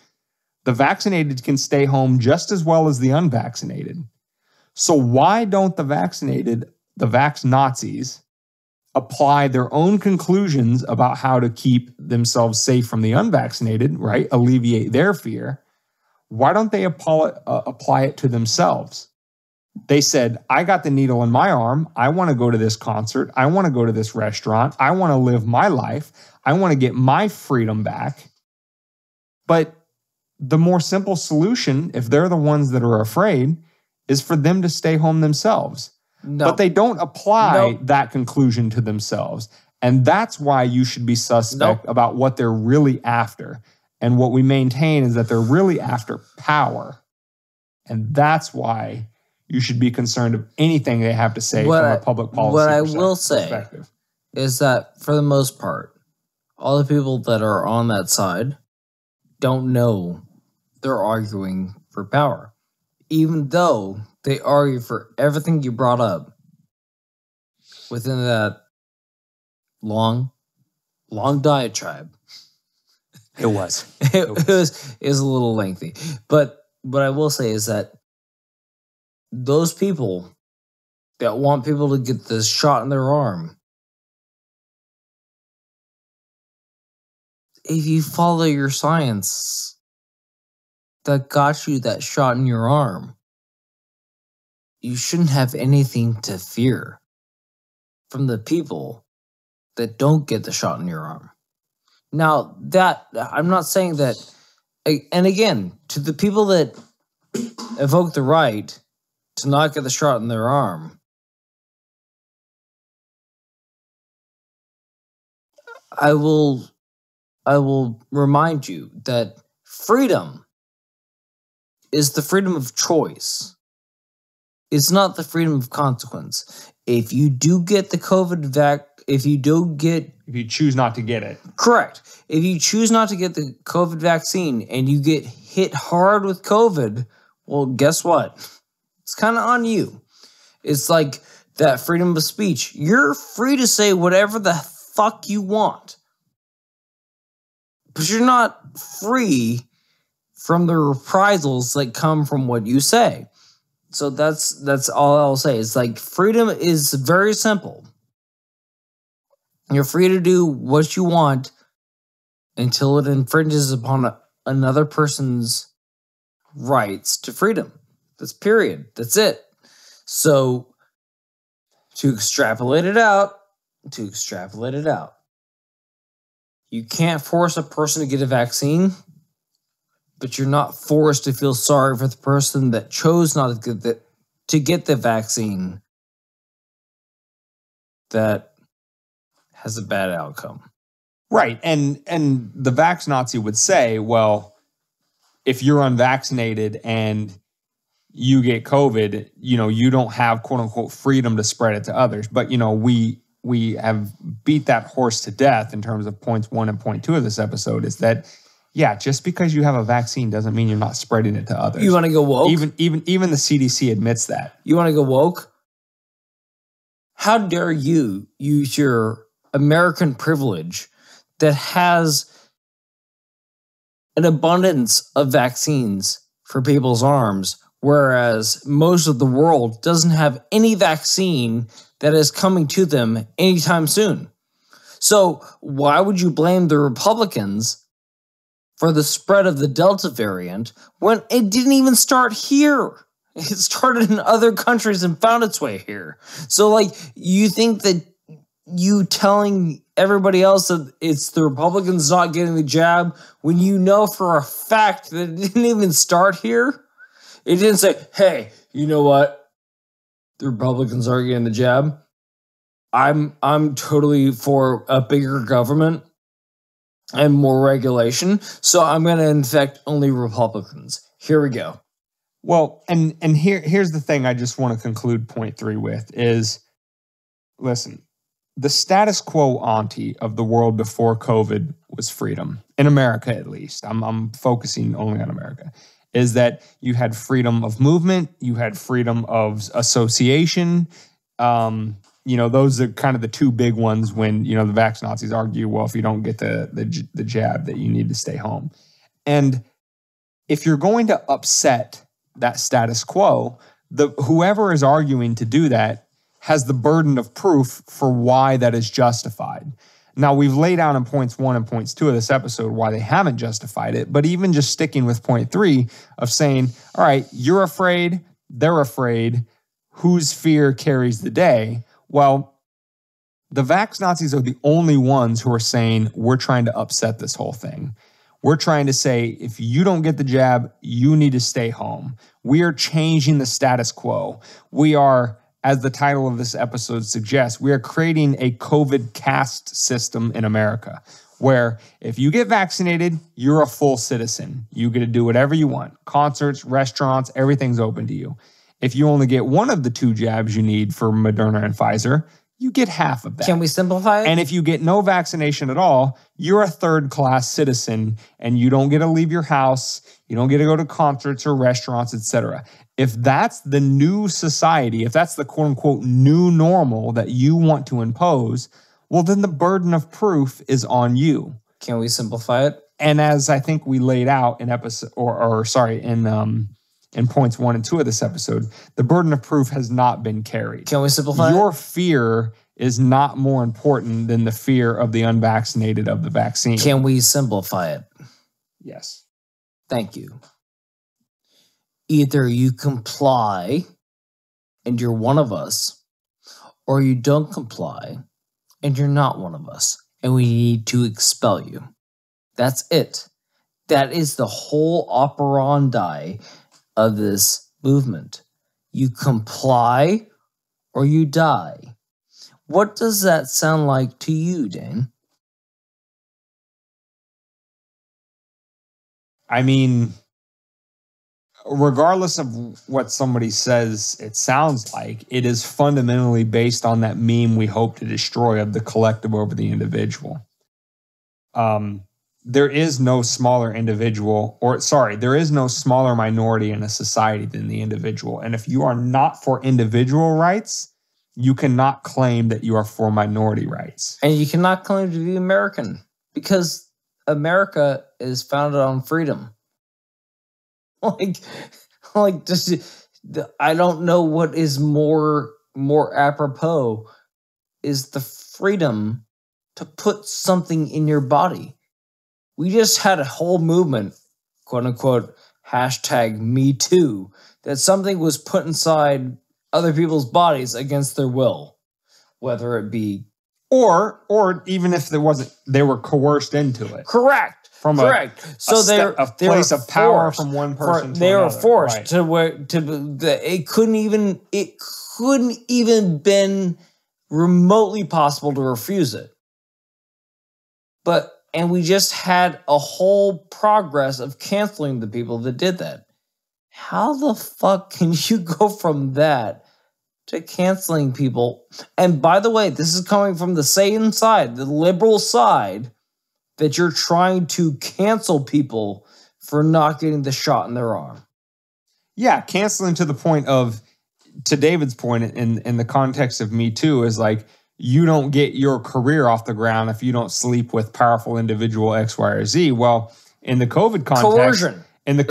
The vaccinated can stay home just as well as the unvaccinated. So why don't the vaccinated, the vaxx-Nazis, apply their own conclusions about how to keep themselves safe from the unvaccinated, right? Alleviate their fear. Why don't they apply it to themselves? They said, I got the needle in my arm. I want to go to this concert. I want to go to this restaurant. I want to live my life. I want to get my freedom back. But the more simple solution, if they're the ones that are afraid, is for them to stay home themselves. No. But they don't apply that conclusion to themselves. And that's why you should be suspect about what they're really after. And what we maintain is that they're really after power. And that's why you should be concerned of anything they have to say from a public policy What I will say is that for the most part, all the people that are on that side don't know they're arguing for power. Even though they argue for everything you brought up within that long diatribe. It was. It was a little lengthy. But what I will say is that those people that want people to get this shot in their arm, if you follow your science that got you that shot in your arm, you shouldn't have anything to fear from the people that don't get the shot in your arm. Now, that I'm not saying that, and again, to the people that evoke the right to not get the shot in their arm, I will remind you that freedom is the freedom of choice. It's not the freedom of consequence. If you do get the COVID if you don't get... If you choose not to get it. Correct. If you choose not to get the COVID vaccine and you get hit hard with COVID, well, guess what? It's kind of on you. It's like that freedom of speech. You're free to say whatever the fuck you want. But you're not free from the reprisals that come from what you say. So that's all I'll say. It's like freedom is very simple. You're free to do what you want until it infringes upon another person's rights to freedom. That's period. That's it. So to extrapolate it out, you can't force a person to get a vaccine, but you're not forced to feel sorry for the person that chose not to get the vaccine that has a bad outcome. Right. And the vaxx-Nazi would say, well, if you're unvaccinated and you get COVID, you don't have quote unquote freedom to spread it to others. But, we have beat that horse to death in terms of points 1 and point 2 of this episode is that, yeah, just because you have a vaccine doesn't mean you're not spreading it to others. You want to go woke? Even the CDC admits that. You want to go woke? How dare you use your American privilege that has an abundance of vaccines for people's arms, whereas most of the world doesn't have any vaccine that is coming to them anytime soon. So why would you blame the Republicans for the spread of the Delta variant when it didn't even start here? It started in other countries and found its way here. So, you think that you telling everybody else that it's the Republicans not getting the jab when you know for a fact that it didn't even start here? It didn't say, hey, you know what? The Republicans aren't getting the jab. I'm totally for a bigger government and more regulation, so I'm going to infect only Republicans. Here we go. Well, and here's the thing I just want to conclude point 3 with is, listen, the status quo ante of the world before COVID was freedom. In America, at least. I'm focusing only on America. Is that you had freedom of movement, you had freedom of association. Those are kind of the two big ones when, the vaxx-Nazis argue, well, if you don't get the jab, that you need to stay home. And if you're going to upset that status quo, whoever is arguing to do that has the burden of proof for why that is justified. Now, we've laid out in points 1 and points 2 of this episode why they haven't justified it, but even just sticking with point 3 of saying, all right, you're afraid, they're afraid, whose fear carries the day? Well, the vaxx-Nazis are the only ones who are saying, we're trying to upset this whole thing. We're trying to say, if you don't get the jab, you need to stay home. We are changing the status quo. We are, as the title of this episode suggests, we are creating a COVID caste system in America, where if you get vaccinated, you're a full citizen. You get to do whatever you want. Concerts, restaurants, everything's open to you. If you only get one of the 2 jabs you need for Moderna and Pfizer, you get half of that. Can we simplify it? And if you get no vaccination at all, you're a third-class citizen, and you don't get to leave your house, you don't get to go to concerts or restaurants, etc. If that's the new society, if that's the quote-unquote new normal that you want to impose, well, then the burden of proof is on you. Can we simplify it? And as I think we laid out in in points 1 and 2 of this episode, the burden of proof has not been carried. Can we simplify Your it? fear is not more important than the fear of the unvaccinated of the vaccine. Can we simplify it? Yes. Thank you. Either you comply and you're one of us, or you don't comply and you're not one of us, and we need to expel you. That's it. That is the whole operandi of this movement. You comply or you die. What does that sound like to you, Dane? I mean, regardless of what somebody says it sounds like, it is fundamentally based on that meme we hope to destroy of the collective over the individual. There is no smaller individual, there is no smaller minority in a society than the individual. And if you are not for individual rights, you cannot claim that you are for minority rights. And you cannot claim to be American because America is founded on freedom. I don't know what is more apropos is the freedom to put something in your body. We just had a whole movement, quote unquote, #MeToo, that something was put inside other people's bodies against their will, whether it be or even if there wasn't, they were coerced into it. Correct. Correct. So they're a place of power from one person to they another. were forced Right. to where it couldn't even been remotely possible to refuse it. And we just had a whole progress of canceling the people that did that. How the fuck can you go from that to canceling people? And by the way, this is coming from the same side, the liberal side, that you're trying to cancel people for not getting the shot in their arm. Yeah, canceling to the point of, to David's point in the context of Me Too, is like, you don't get your career off the ground if you don't sleep with powerful individual X, Y, or Z. Well, in the COVID context, coercion. In the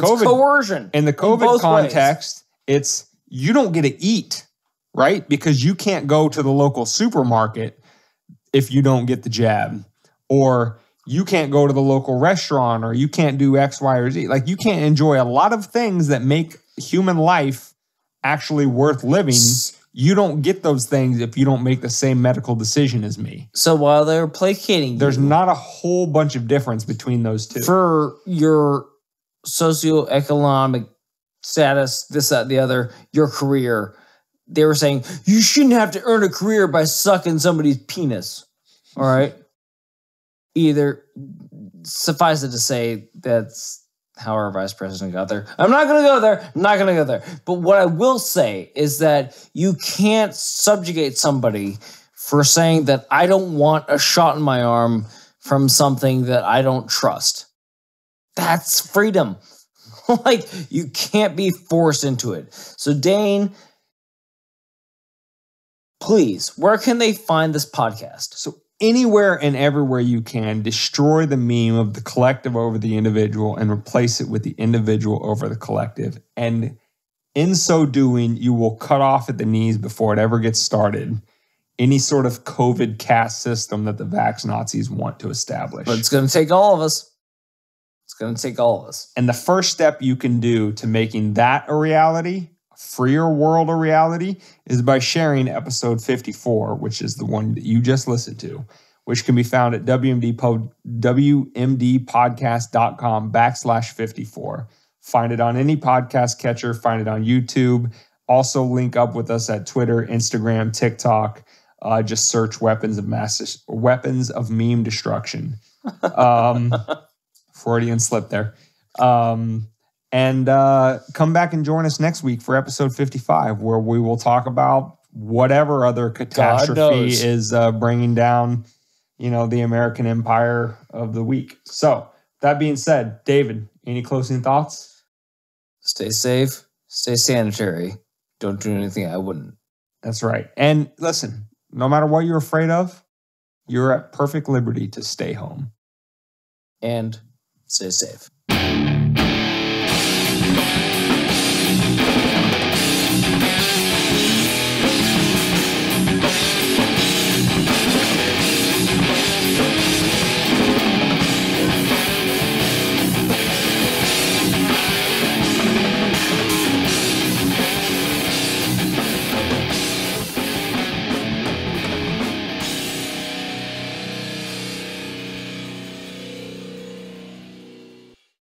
COVID context, it's you don't get to eat, right? Because you can't go to the local supermarket if you don't get the jab, or you can't go to the local restaurant, or you can't do X, Y, or Z. Like, you can't enjoy a lot of things that make human life actually worth living. You don't get those things if you don't make the same medical decision as me. So while they're placating there's not a whole bunch of difference between those two. For your socioeconomic status, this, that, the other, your career, they were saying, you shouldn't have to earn a career by sucking somebody's penis. All right? Either, suffice it to say, that's how our vice president got there. I'm not going to go there. But what I will say is that you can't subjugate somebody for saying that I don't want a shot in my arm from something that I don't trust. That's freedom. Like, you can't be forced into it. So, Dane, please, where can they find this podcast? So anywhere and everywhere you can, destroy the meme of the collective over the individual and replace it with the individual over the collective. And in so doing, you will cut off at the knees before it ever gets started any sort of COVID caste system that the vaxx-Nazis want to establish. But it's going to take all of us. And the first step you can do to making that a reality, a freer world a reality, is by sharing episode 54, which is the one that you just listened to, which can be found at wmdpodcast.com/54. Find it on any podcast catcher, find it on YouTube. Also link up with us at Twitter, Instagram, TikTok. Just search weapons of meme destruction. Freudian slip there. And come back and join us next week for episode 55, where we will talk about whatever other catastrophe is bringing down, the American empire of the week. So that being said, David, any closing thoughts? Stay safe, stay sanitary. Don't do anything I wouldn't. That's right. And listen, no matter what you're afraid of, you're at perfect liberty to stay home. And stay safe.